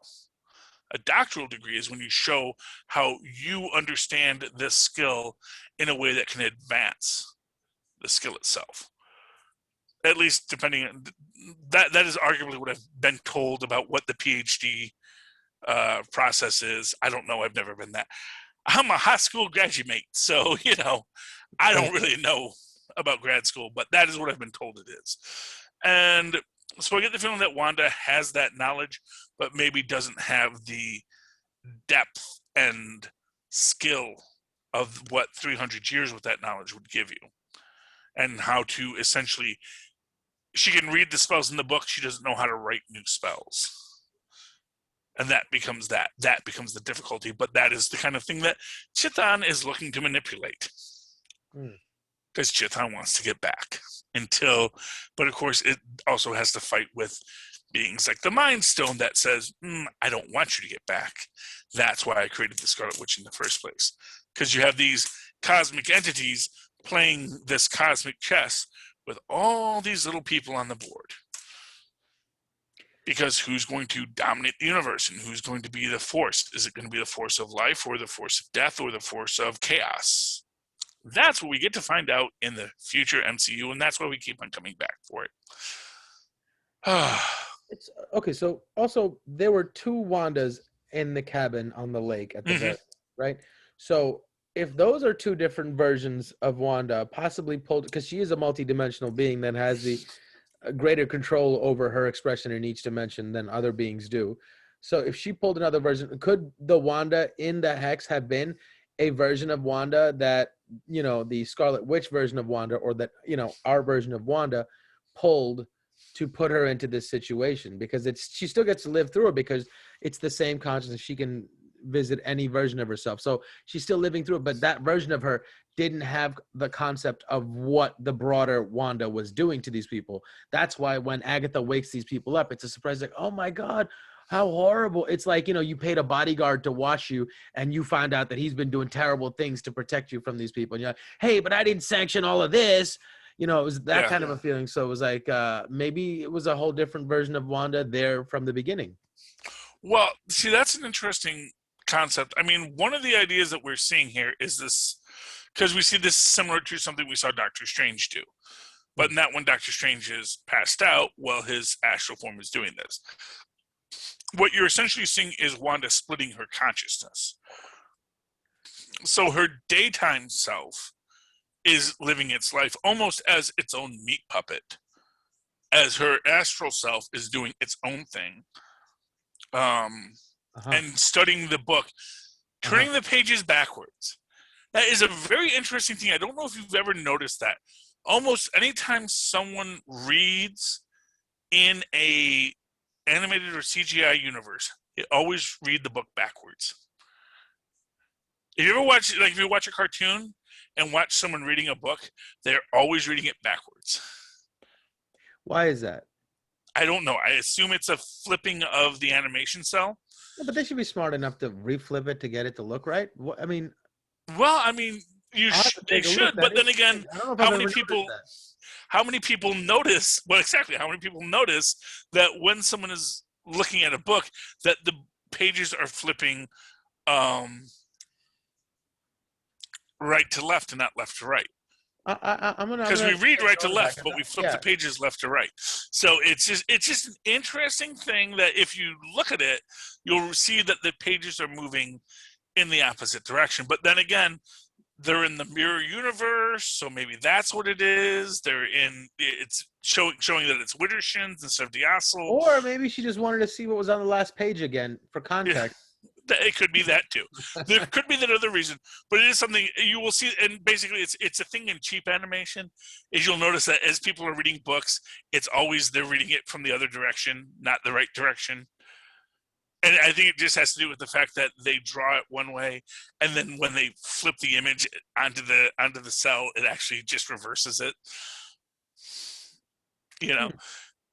A doctoral degree is when you show how you understand this skill in a way that can advance the skill itself. At least depending on that is arguably what I've been told about what the PhD process is. I don't know. I've never been that. I'm a high school graduate, so I don't really know about grad school, but that is what I've been told it is. And so I get the feeling that Wanda has that knowledge, but maybe doesn't have the depth and skill of what 300 years with that knowledge would give you, and how to essentially, she can read the spells in the book, she doesn't know how to write new spells. And that becomes the difficulty, but that is the kind of thing that Chithan is looking to manipulate. Because Chithan wants to get back but of course it also has to fight with beings like the Mind Stone that says, I don't want you to get back. That's why I created the Scarlet Witch in the first place. Because you have these cosmic entities playing this cosmic chess with all these little people on the board. Because who's going to dominate the universe, and who's going to be the force? Is it going to be the force of life, or the force of death, or the force of chaos? That's what we get to find out in the future MCU, and that's why we keep on coming back for it. It's okay. So also there were two Wandas in the cabin on the lake at the very, right? So if those are two different versions of Wanda, possibly pulled, because she is a multidimensional being that has the greater control over her expression in each dimension than other beings do. So if she pulled another version, could the Wanda in the Hex have been a version of Wanda that, the Scarlet Witch version of Wanda, or that, our version of Wanda pulled to put her into this situation? Because she still gets to live through it, because it's the same consciousness. She can visit any version of herself. So she's still living through it, but that version of her didn't have the concept of what the broader Wanda was doing to these people. That's why when Agatha wakes these people up, it's a surprise, like, oh my God, how horrible. It's like, you paid a bodyguard to watch you and you find out that he's been doing terrible things to protect you from these people. And you're like, hey, but I didn't sanction all of this. It was that kind of a feeling. So it was like, maybe it was a whole different version of Wanda there from the beginning. Well, see, that's an interesting concept. I mean, one of the ideas that we're seeing here is this, because we see this similar to something we saw Doctor Strange do. But in that when Doctor Strange is passed out, his astral form is doing this. What you're essentially seeing is Wanda splitting her consciousness. So her daytime self is living its life almost as its own meat puppet, as her astral self is doing its own thing. And studying the book, turning the pages backwards. That is a very interesting thing. I don't know if you've ever noticed that. Almost anytime someone reads in a animated or CGI universe, they always read the book backwards. If you ever watch, if you watch a cartoon and watch someone reading a book, they're always reading it backwards. Why is that? I don't know. I assume it's a flipping of the animation cell. Yeah, but they should be smart enough to reflip it to get it to look right. I mean, they should. But then again, how many people notice? Well, exactly. How many people notice that when someone is looking at a book, that the pages are flipping right to left and not left to right? Because we read right to left, but we flip the pages left to right. So it's just an interesting thing that if you look at it, you'll see that the pages are moving in the opposite direction. But then again, they're in the mirror universe, so maybe that's what it is. It's showing that it's Widdershins instead of Diassel. Or maybe she just wanted to see what was on the last page again for context. Yeah, it could be that too. There could be that other reason, but it is something you will see. And basically, it's a thing in cheap animation. Is you'll notice that as people are reading books, it's always they're reading it from the other direction, not the right direction. And I think it just has to do with the fact that they draw it one way, and then when they flip the image onto the cell, it actually just reverses it.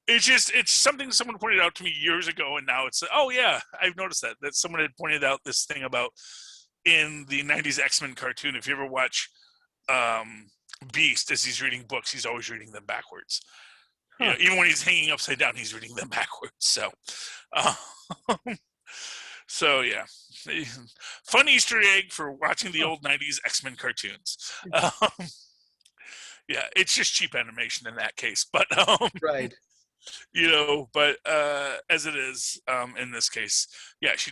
It's something someone pointed out to me years ago, and now it's, oh yeah, I've noticed that someone had pointed out this thing about in the 90s X-Men cartoon. If you ever watch Beast as he's reading books, he's always reading them backwards. Even when he's hanging upside down, he's reading them backwards. So yeah, fun Easter egg for watching the old 90s X-Men cartoons. Yeah, it's just cheap animation in that case, but right. But as it is in this case, yeah, she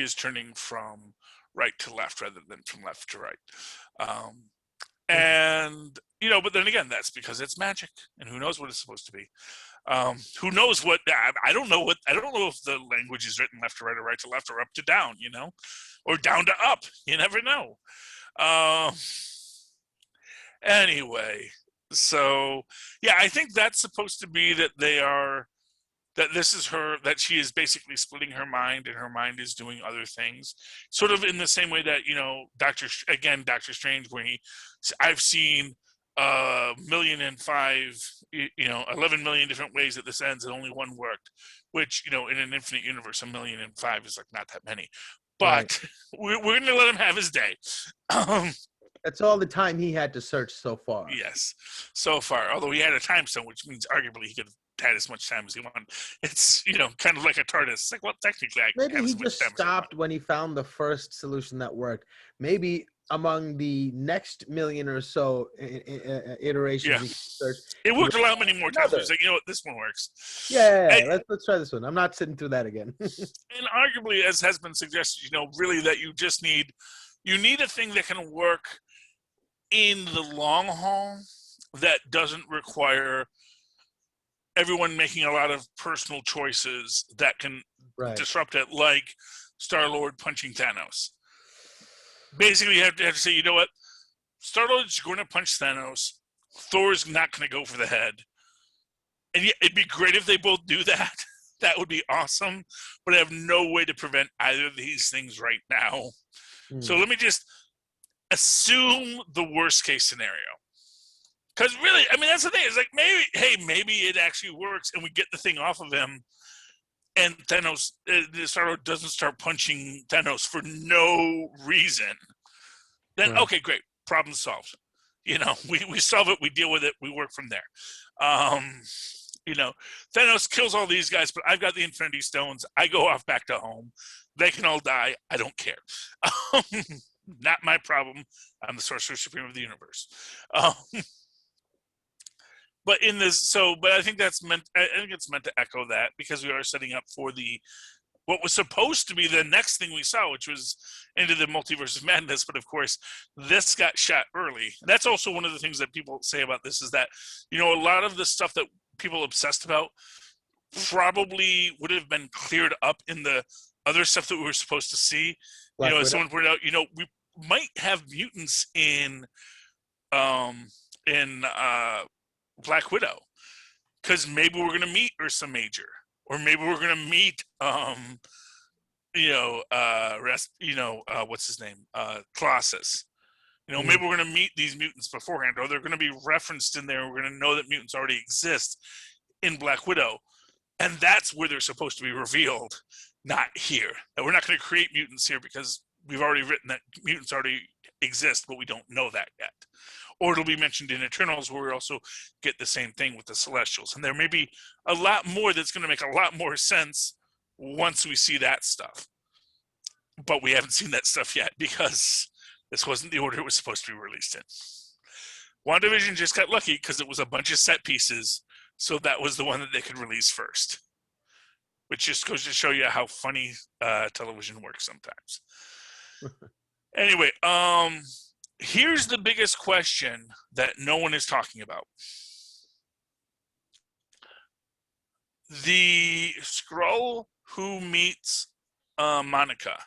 is turning from right to left rather than from left to right. And but then again, that's because it's magic, and who knows what it's supposed to be. Who knows what? I don't know if the language is written left to right or right to left or up to down, or down to up. You never know. Anyway, so yeah, I think that's supposed to be that this is her, that she is basically splitting her mind, and her mind is doing other things, sort of in the same way that Doctor Strange, where I've seen 11 million different ways that this ends, and only one worked, which in an infinite universe, 1,000,005 is like not that many, but we're gonna let him have his day. That's all the time he had to search so far. Yes, so far. Although he had a time stone, which means arguably he could have had as much time as he wanted. It's kind of like a TARDIS. It's like, well, technically, maybe he just stopped when he found the first solution that worked. Maybe among the next million or so iterations, he search, it worked a lot many more times. He's like, what, this one works. Yeah. Let's try this one. I'm not sitting through that again. And arguably, as has been suggested, really that you just need You need a thing that can work in the long haul that doesn't require everyone making a lot of personal choices that can disrupt it, like Star-Lord punching Thanos. Basically, you have to say, you know what? Star-Lord's going to punch Thanos. Thor's not going to go for the head. And yeah, it'd be great if they both do that. That would be awesome. But I have no way to prevent either of these things right now. So let me just assume the worst case scenario. Because really, I mean, that's the thing. It's like, maybe it actually works and we get the thing off of him and Thanos, Star-Lord doesn't start punching Thanos for no reason. Then, okay, great. Problem solved. You know, we solve it, we deal with it, we work from there. You know, Thanos kills all these guys, but I've got the Infinity Stones. I go off back to home. They can all die. I don't care. Not my problem. I'm the Sorcerer Supreme of the universe. But in this, but I think that's meant. I think it's meant to echo that because we are setting up for what was supposed to be the next thing we saw, which was into the Multiverse of Madness. But of course, this got shot early. And that's also one of the things that people say about this is that, you know, a lot of the stuff that people obsessed about probably would have been cleared up in the other stuff that we were supposed to see. Black Widow. As someone pointed out, you know, we might have mutants in Black Widow, because maybe we're going to meet Ursa Major, or maybe we're going to meet, what's his name? Colossus. You know, maybe we're going to meet these mutants beforehand, or they're going to be referenced in there. We're going to know that mutants already exist in Black Widow. And that's where they're supposed to be revealed, not here. That we're not going to create mutants here because we've already written that mutants already exist, but we don't know that yet. Or it'll be mentioned in Eternals, where we also get the same thing with the Celestials. And there may be a lot more that's going to make a lot more sense once we see that stuff. But we haven't seen that stuff yet because this wasn't the order it was supposed to be released in. WandaVision just got lucky because it was a bunch of set pieces, so that was the one that they could release first. Which just goes to show you how funny television works sometimes. Anyway, here's the biggest question that no one is talking about. The Skrull who meets Monica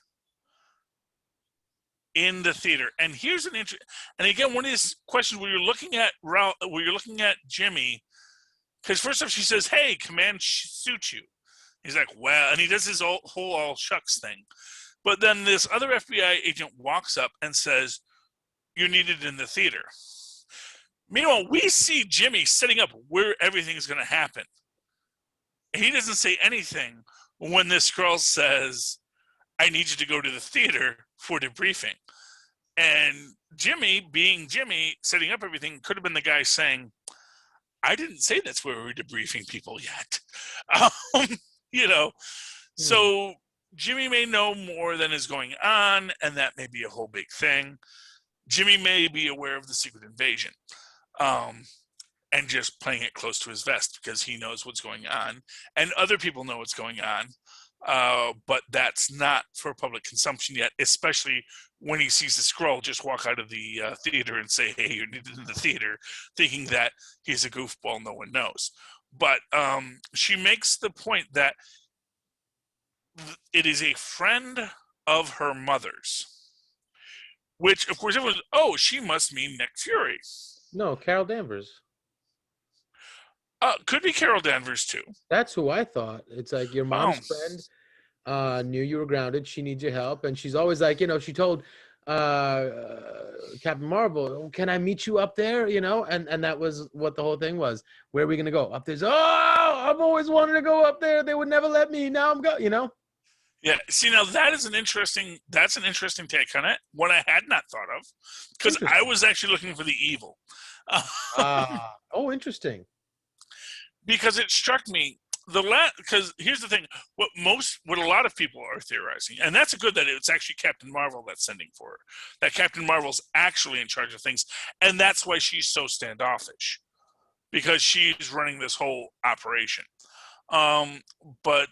in the theater, and here's an and again, one of these questions where you're looking at Jimmy, because first off she says, "Hey, command suits you." He's like, "Well," and he does his whole all shucks thing. But then this other FBI agent walks up and says, "You're needed in the theater." Meanwhile, we see Jimmy setting up where everything's going to happen. He doesn't say anything when this girl says, "I need you to go to the theater for debriefing." And Jimmy, being Jimmy, setting up everything, could have been the guy saying, "I didn't say that's where we're debriefing people yet." You know, so Jimmy may know more than is going on, and that may be a whole big thing. Jimmy may be aware of the secret invasion, and just playing it close to his vest because he knows what's going on, and other people know what's going on, but that's not for public consumption yet, especially when he sees the Skrull just walk out of the theater and say, "Hey, you're needed in the theater," thinking that he's a goofball no one knows. But she makes the point that it is a friend of her mother's, which, of course, everyone, she must mean Nick Fury. No, Carol Danvers. Could be Carol Danvers, too. That's who I thought. It's like your mom's friend knew you were grounded. She needs your help. And she's always like, you know, she told Captain Marvel, "Can I meet you up there?" You know, and that was what the whole thing was. Where are we going to go? Up there. I've always wanted to go up there. They would never let me. Now I'm going, you know. Yeah, see, now that's an interesting take on it, one I had not thought of, because I was actually looking for the evil. Interesting. Because it struck me, because here's the thing, what a lot of people are theorizing, and that's a good that it's actually Captain Marvel that's sending for her, that Captain Marvel's actually in charge of things, and that's why she's so standoffish, because she's running this whole operation. But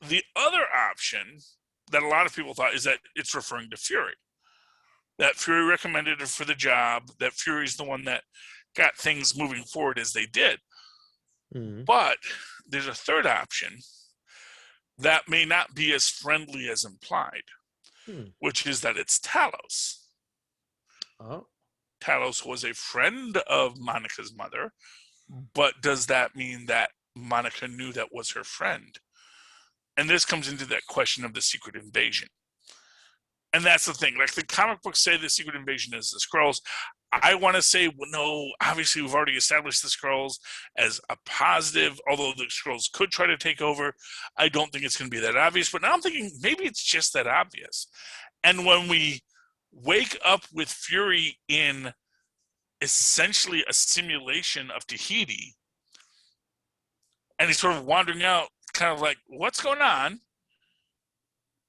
the other option that a lot of people thought is that it's referring to Fury. that Fury recommended her for the job, that Fury's the one that got things moving forward as they did. Mm-hmm. But there's a third option that may not be as friendly as implied, which is that it's Talos. Oh. Talos was a friend of Monica's mother, but does that mean that Monica knew that was her friend? And this comes into that question of the secret invasion. And that's the thing. Like, the comic books say the secret invasion is the Skrulls. I want to say, well, no, obviously we've already established the Skrulls as a positive, although the Skrulls could try to take over. I don't think it's going to be that obvious, but now I'm thinking maybe it's just that obvious. And when we wake up with Fury in essentially a simulation of Tahiti, and he's sort of wandering out, kind of like, what's going on?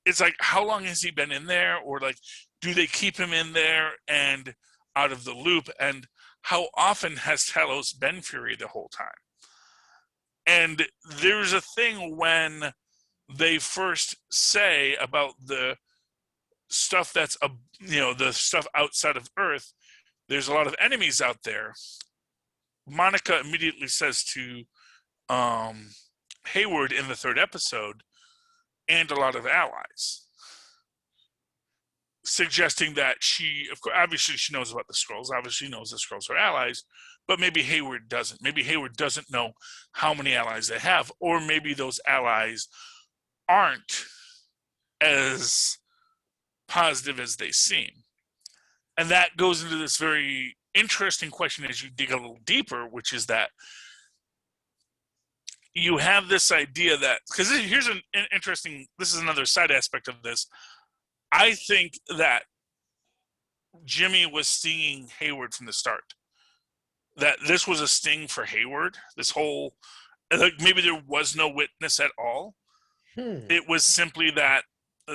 It's like, how long has he been in there? Or like, do they keep him in there and out of the loop? And how often has Talos been Fury the whole time? And there's a thing when they first say about the stuff that's, the stuff outside of Earth, there's a lot of enemies out there. Monica immediately says to Hayward in the third episode, and a lot of allies, suggesting that obviously she knows about the Skrulls, obviously knows the Skrulls are allies, but maybe Hayward doesn't. Maybe Hayward doesn't know how many allies they have, or maybe those allies aren't as positive as they seem. And that goes into this very interesting question as you dig a little deeper, which is that you have this idea that, because here's an interesting, this is another side aspect of this. I think that Jimmy was stinging Hayward from the start. That this was a sting for Hayward. This whole, like, maybe there was no witness at all. It was simply that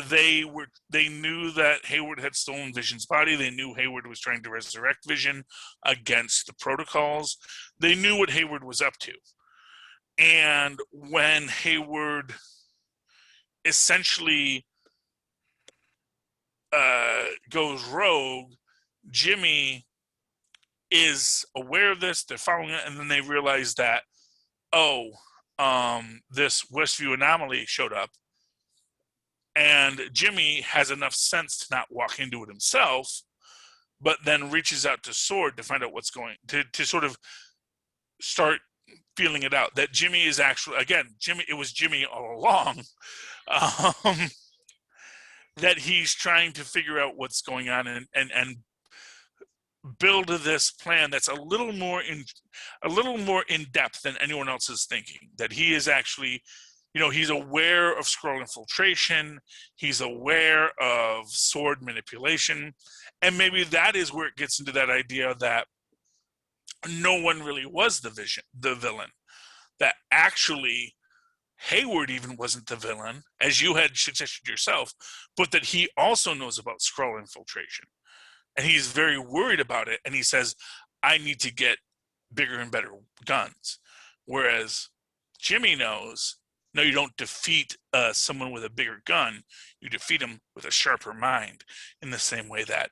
they knew that Hayward had stolen Vision's body. They knew Hayward was trying to resurrect Vision against the protocols. They knew what Hayward was up to. And when Hayward essentially goes rogue, Jimmy is aware of this. They're following it, and then they realize that, this Westview anomaly showed up, and Jimmy has enough sense to not walk into it himself, but then reaches out to Sword to find out what's going to sort of start feeling it out, that Jimmy is actually, again, it was Jimmy all along, that he's trying to figure out what's going on and build this plan that's a little more in depth than anyone else is thinking. That he is actually, he's aware of Skrull infiltration, he's aware of Sword manipulation, and maybe that is where it gets into that idea that no one really was the villain. That actually Hayward even wasn't the villain, as you had suggested yourself, but that he also knows about Skrull infiltration. And he's very worried about it, and he says, I need to get bigger and better guns. Whereas Jimmy knows, no, you don't defeat someone with a bigger gun, you defeat him with a sharper mind, in the same way that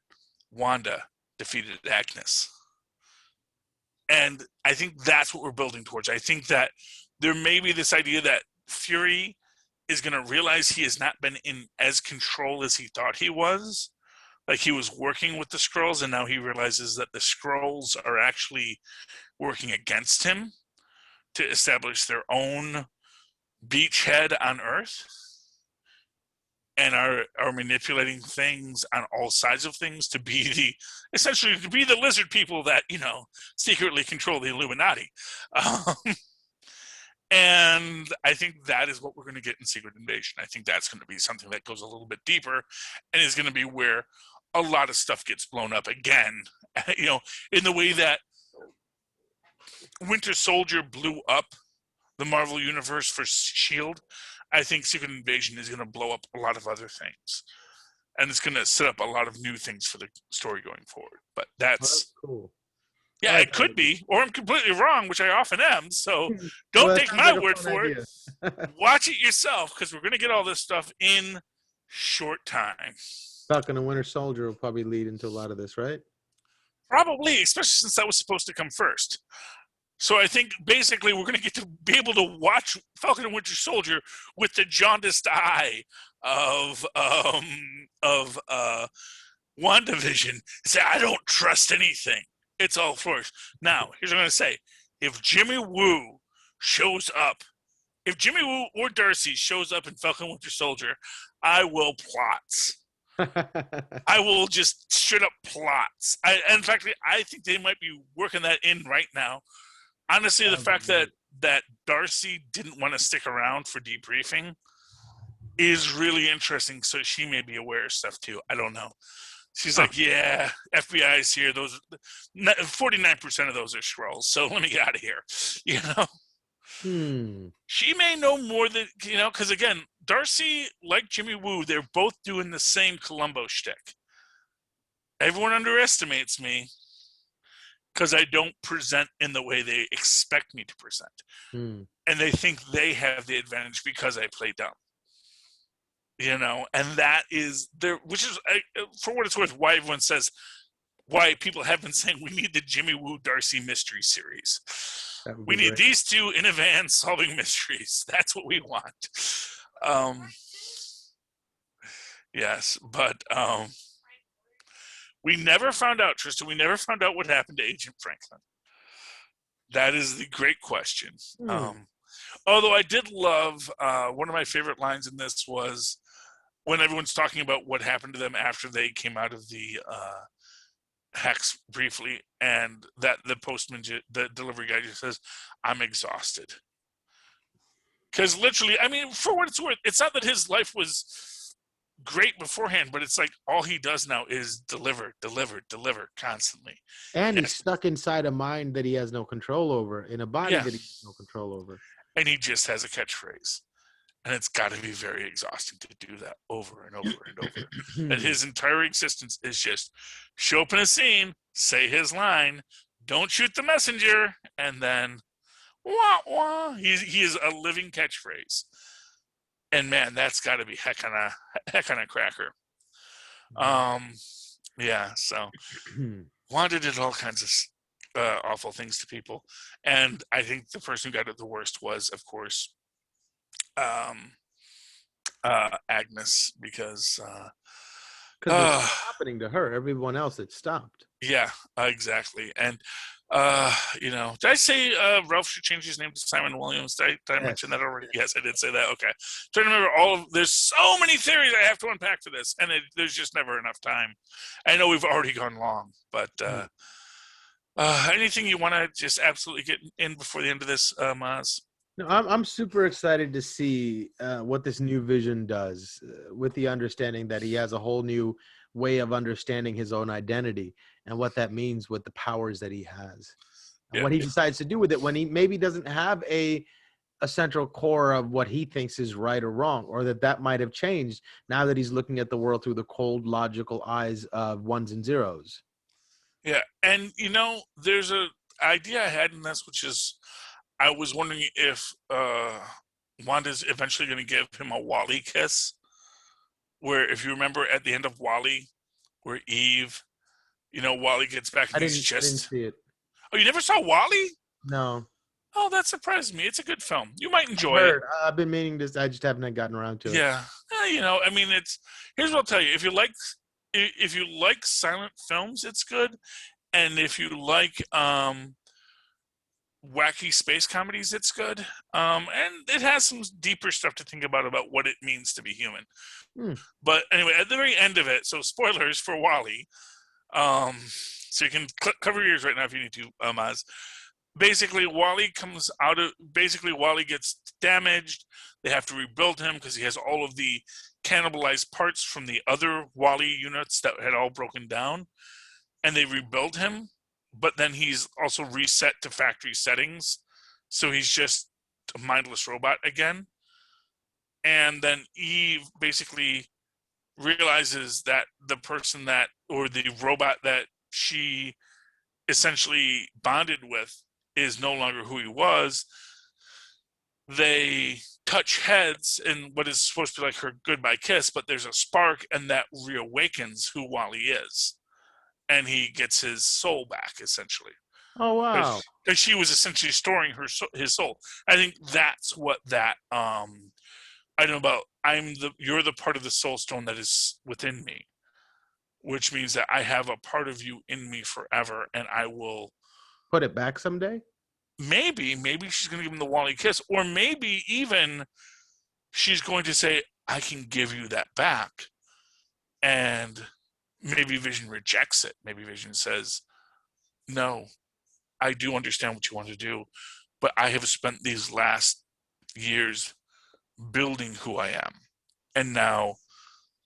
Wanda defeated Agnes. And I think that's what we're building towards. I think that there may be this idea that Fury is going to realize he has not been in as control as he thought he was. Like, he was working with the Skrulls, and now he realizes that the Skrulls are actually working against him to establish their own beachhead on Earth, and are manipulating things on all sides of things to be the lizard people that, secretly control the Illuminati. And I think that is what we're going to get in Secret Invasion. I think that's going to be something that goes a little bit deeper and is going to be where a lot of stuff gets blown up again, in the way that Winter Soldier blew up the Marvel Universe for S.H.I.E.L.D. I think Secret Invasion is going to blow up a lot of other things. And it's going to set up a lot of new things for the story going forward. But that's cool. Yeah, it could be. Or I'm completely wrong, which I often am. So don't take my word for it. Watch it yourself, because we're going to get all this stuff in short time. Falcon and Winter Soldier will probably lead into a lot of this, right? Probably, especially since that was supposed to come first. So I think basically we're going to get to be able to watch Falcon and Winter Soldier with the jaundiced eye of WandaVision. Say, I don't trust anything. It's all force. Now, here's what I'm going to say. If Jimmy Woo shows up, if Jimmy Woo or Darcy shows up in Falcon and Winter Soldier, I will plot. I will just straight up plots. In fact, I think they might be working that in right now. Honestly, the fact that Darcy didn't want to stick around for debriefing is really interesting. So she may be aware of stuff too. I don't know. She's like, yeah, FBI's here. Those 49% of those are Skrulls. So let me get out of here. You know, She may know more than, because again, Darcy, like Jimmy Woo, they're both doing the same Columbo shtick. Everyone underestimates me because I don't present in the way they expect me to present. And they think they have the advantage because I play dumb. And that is there, which is, for what it's worth, why everyone says, why people have been saying we need the Jimmy Woo Darcy mystery series. We need these two in a van solving mysteries. That's what we want. Yes, but we never found out, Tristan. We never found out what happened to Agent Franklin. That is the great question. Although I did love, one of my favorite lines in this was when everyone's talking about what happened to them after they came out of the hex briefly, and that the postman, the delivery guy, just says, "I'm exhausted." Because literally, I mean, for what it's worth, it's not that his life was great beforehand, but it's like all he does now is deliver constantly. And he's stuck inside a mind that he has no control over, in a body that he has no control over. And he just has a catchphrase. And it's got to be very exhausting to do that over and over and over. And his entire existence is just show up in a scene, say his line, don't shoot the messenger, and then wah, wah. He is a living catchphrase. And man, that's got to be heck on a cracker. Yeah, so Wanda did all kinds of awful things to people. And I think the person who got it the worst was, of course, Agnes, because it's happening to her. Everyone else it stopped. Yeah, exactly. And did I say Ralph should change his name to Simon Williams? Did I mention that already? Yes, I did say that. Okay, trying to remember there's so many theories I have to unpack for this, and there's just never enough time. I know we've already gone long, but anything you want to just absolutely get in before the end of this, Mozz? No, I'm super excited to see what this new Vision does, with the understanding that he has a whole new way of understanding his own identity and what that means with the powers that he has, and what he decides to do with it when he maybe doesn't have a central core of what he thinks is right or wrong, or that might have changed now that he's looking at the world through the cold, logical eyes of ones and zeros. Yeah, and there's an idea I had in this, which is, I was wondering if Wanda's eventually going to give him a Wally kiss, where, if you remember at the end of Wally, where Eve, Wally gets back and he's just... I didn't see it. Oh, you never saw Wally? No. Oh, that surprised me. It's a good film. You might enjoy it. I've been meaning to. I just haven't gotten around to it. Yeah. I mean, here's what I'll tell you. If you like silent films, it's good. And if you like wacky space comedies, it's good. And it has some deeper stuff to think about what it means to be human. But anyway, at the very end of it, so spoilers for Wally. So you can cover your ears right now if you need to, Mozz. Basically, Wally gets damaged. They have to rebuild him because he has all of the cannibalized parts from the other Wally units that had all broken down. And they rebuild him, but then he's also reset to factory settings. So he's just a mindless robot again. And then Eve basically realizes that the person or the robot that she essentially bonded with is no longer who he was. they touch heads in what is supposed to be like her goodbye kiss, but there's a spark, and that reawakens who Wally is, and he gets his soul back essentially. Oh wow! Because she was essentially storing his soul. I think that's what that I know about. You're the part of the soul stone that is within me, which means that I have a part of you in me forever, and I will put it back someday. Maybe she's going to give him the Wally kiss, or maybe even she's going to say, I can give you that back. And maybe Vision rejects it. Maybe Vision says, no, I do understand what you want to do, but I have spent these last years building who I am. And now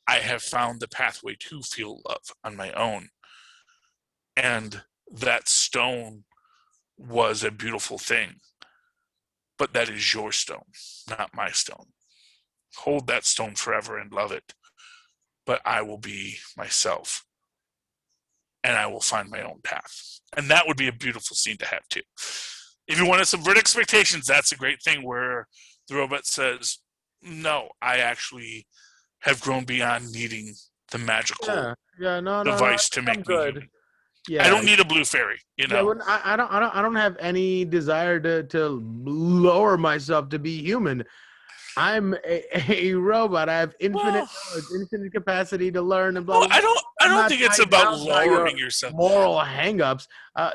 I have found the pathway to feel love on my own. And that stone was a beautiful thing, but that is your stone, not my stone. Hold that stone forever and love it, but I will be myself, and I will find my own path. And that would be a beautiful scene to have too. If you want to subvert expectations, that's a great thing where the robot says, no, I actually have grown beyond needing the magical device to make me human. Yeah, I don't need a blue fairy, you know. Yeah, I don't have any desire to lower myself to be human. I'm a robot. I have infinite capacity to learn and blah. Well, I don't think it's about lowering yourself. Moral hangups.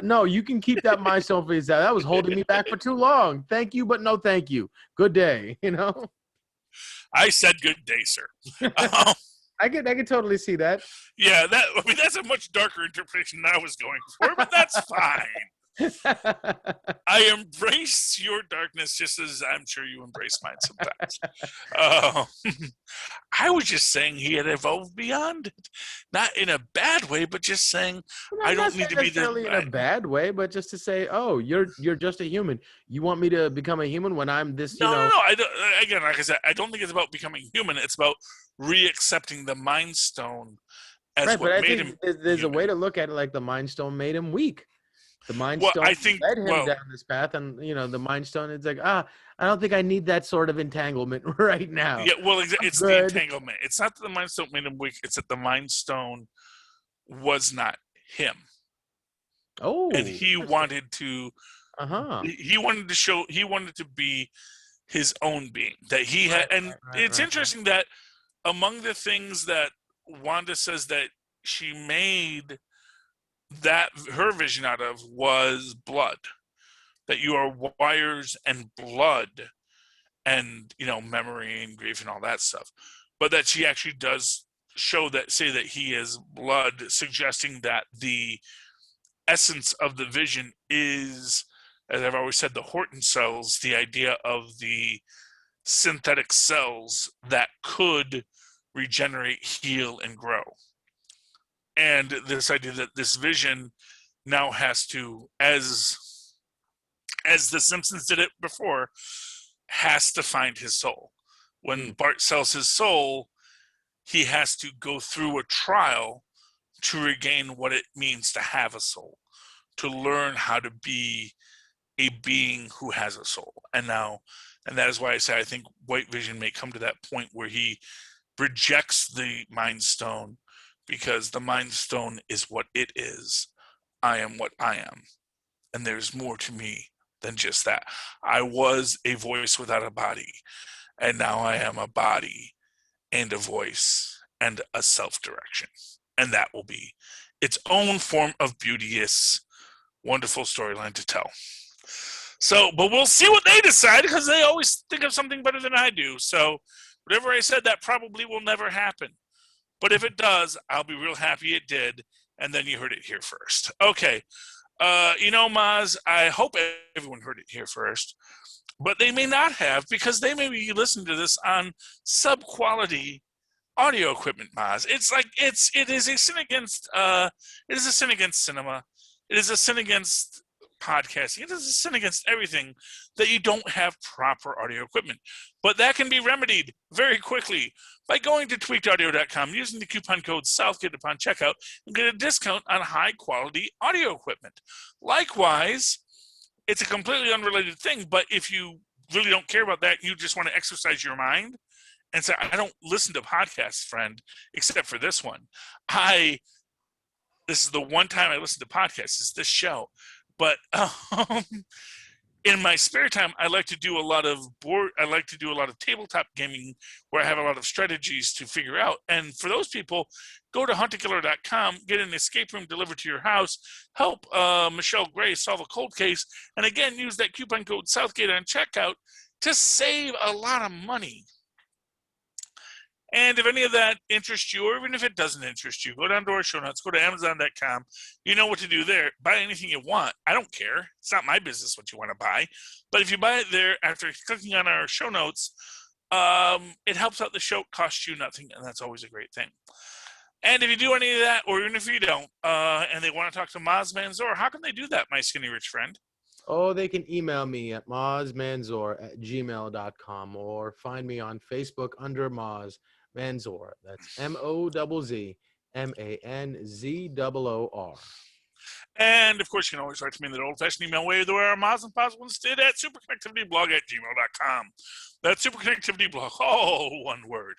No, you can keep that myself. That was holding me back for too long. Thank you, but no, thank you. Good day. You know. I said good day, sir. I can totally see that. Yeah, that's a much darker interpretation than I was going for, but that's fine. I embrace your darkness just as I'm sure you embrace mine sometimes. I was just saying he had evolved beyond it, not in a bad way, but just saying I don't need to be necessarily in a bad way, but just to say, oh, you're just a human. You want me to become a human when I'm this? No. I don't. Again, like I said, I don't think it's about becoming human. It's about re-accepting the Mind Stone as right, what made him. There's human. A way to look at it, like the Mind Stone made him weak. The Mind Stone led him down this path, and the Mind Stone is like, I don't think I need that sort of entanglement right now. Yeah, well, it's the entanglement. It's not that the Mind Stone made him weak. It's that the Mind Stone was not him. Oh, and he wanted to. He wanted to show. He wanted to be his own being that he had, and it's interesting that among the things that Wanda says that she made that her vision out of was blood, that you are wires and blood and memory and grief and all that stuff, but that she actually does say that he is blood, suggesting that the essence of the vision is, as I've always said, the Horton cells, the idea of the synthetic cells that could regenerate, heal, and grow. And this idea that this vision now has to, as the Simpsons did it before, has to find his soul. When Bart sells his soul, he has to go through a trial to regain what it means to have a soul, to learn how to be a being who has a soul. And that is why I say I think White Vision may come to that point where he rejects the Mind Stone, because the Mind Stone is what it is. I am what I am. And there's more to me than just that. I was a voice without a body, and now I am a body and a voice and a self-direction. And that will be its own form of beauteous, wonderful storyline to tell. So, but we'll see what they decide, because they always think of something better than I do. So whatever I said, that probably will never happen. But if it does, I'll be real happy it did. And then you heard it here first. Okay. Mozz, I hope everyone heard it here first. But they may not have, because they may be listening to this on sub-quality audio equipment, Mozz. It is a sin against cinema. It is a sin against podcasting. It is a sin against everything that you don't have proper audio equipment. But that can be remedied very quickly by going to tweakedaudio.com, using the coupon code SOUTHGATE upon checkout, and get a discount on high-quality audio equipment. Likewise, it's a completely unrelated thing, but if you really don't care about that, you just want to exercise your mind and say, I don't listen to podcasts, friend, except for this one. This is the one time I listen to podcasts, is this show. But in my spare time, I like to do a lot of tabletop gaming where I have a lot of strategies to figure out. And for those people, go to huntakiller.com, get an escape room delivered to your house, help Michelle Gray solve a cold case, and again, use that coupon code Southgate on checkout to save a lot of money. And if any of that interests you, or even if it doesn't interest you, go down to our show notes, go to Amazon.com. You know what to do there. Buy anything you want. I don't care. It's not my business what you want to buy. But if you buy it there after clicking on our show notes, it helps out the show. It costs you nothing, and that's always a great thing. And if you do any of that, or even if you don't, and they want to talk to Mozz Manzoor, how can they do that, my skinny rich friend? Oh, they can email me at mozzmanzoor@gmail.com or find me on Facebook under Mozz Manzoor. That's MOZZMANZOOR. And, of course, you can always write to me in that old-fashioned email way the way our Mozz and Paz once did at superconnectivityblog@gmail.com. That's superconnectivityblog, all one word,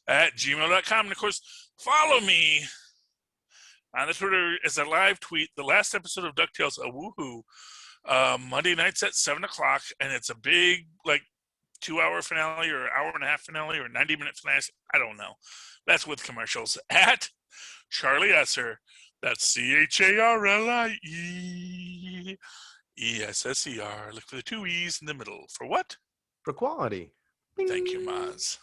at gmail.com. And, of course, follow me on the Twitter as I live tweet the last episode of DuckTales, a woohoo, Monday nights at 7 o'clock, and it's a big, 2-hour finale or hour-and-a-half finale or 90-minute finale. I don't know. That's with commercials at Charlie Esser. That's CharlieEsser. Look for the 2 E's in the middle. For what? For quality. Thank you, Mozz.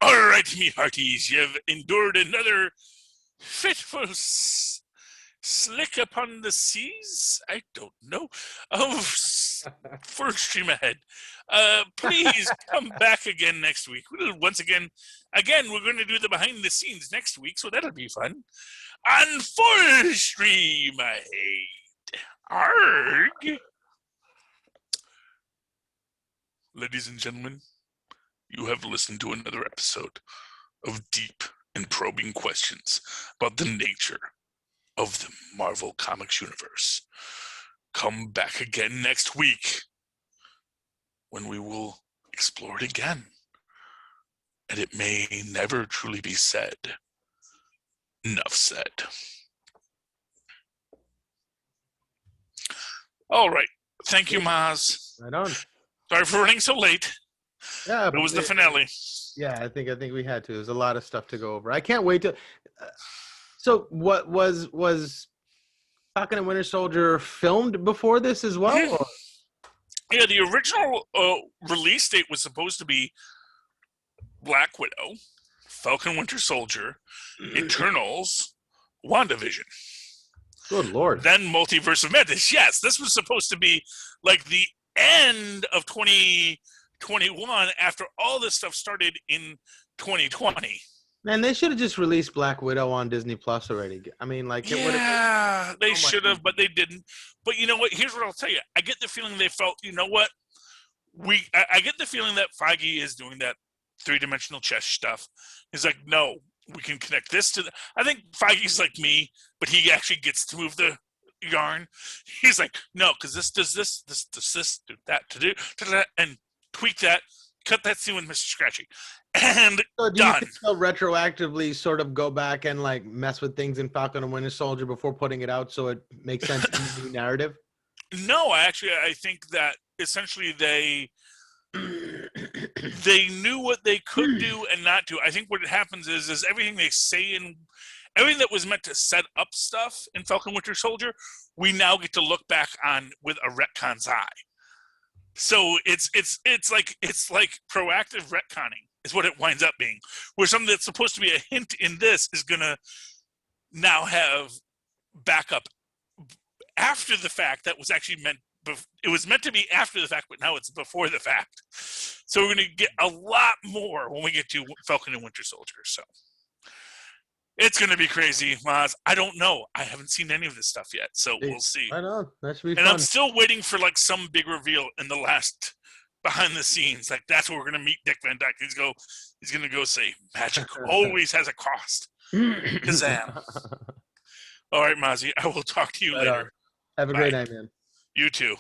All right, me hearties. You've endured another fitful slick upon the seas. I don't know. For Extreme Ahead. Please come back again next week. Once again, we're going to do the behind the scenes next week, so that'll be fun. On For Extreme Ahead. Arg. Ladies and gentlemen, you have listened to another episode of deep and probing questions about the nature of the Marvel Comics universe. Come back again next week when we will explore it again. And it may never truly be said. Enough said. All right. Thank you, Mozz. Right on. Sorry for running so late. Yeah, it was the finale. Yeah, I think we had to. There's a lot of stuff to go over. I can't wait to. So, what was Falcon and Winter Soldier filmed before this as well? Yeah, yeah, the original release date was supposed to be Black Widow, Falcon Winter Soldier, Eternals, WandaVision. Good Lord. Then Multiverse of Madness. Yes, this was supposed to be like the end of 2021 after all this stuff started in 2020. Man, they should have just released Black Widow on Disney Plus already. I mean, like, it would have. They should have, but they didn't. But you know what? Here's what I'll tell you. I get the feeling they felt, you know what? I get the feeling that Feige is doing that 3-dimensional chess stuff. He's like, no, we can connect this to I think Feige's like me, but he actually gets to move the yarn. He's like, no, because this does this does do that, to do that, and tweak that, cut that scene with Mr. Scratchy. And so do done. You still retroactively sort of go back and like mess with things in Falcon and Winter Soldier before putting it out so it makes sense in the new narrative? No, I think that essentially they knew what they could do and not do. I think what happens is everything they say in everything that was meant to set up stuff in Falcon Winter Soldier, we now get to look back on with a retcon's eye. So it's like proactive retconning is what it winds up being, where something that's supposed to be a hint in this is gonna now have backup after the fact that was actually meant. It was meant to be after the fact, but now it's before the fact. So we're going to get a lot more when we get to Falcon and Winter Soldier. So it's going to be crazy, Mozz. I don't know. I haven't seen any of this stuff yet, so we'll see. I know. That should be fun. And I'm still waiting for like some big reveal in the last behind the scenes. Like that's where we're going to meet Dick Van Dyke. He's going to go say, magic always has a cost. Kazam. All right, Mozzie. I will talk to you later. Have a great night, man. You too.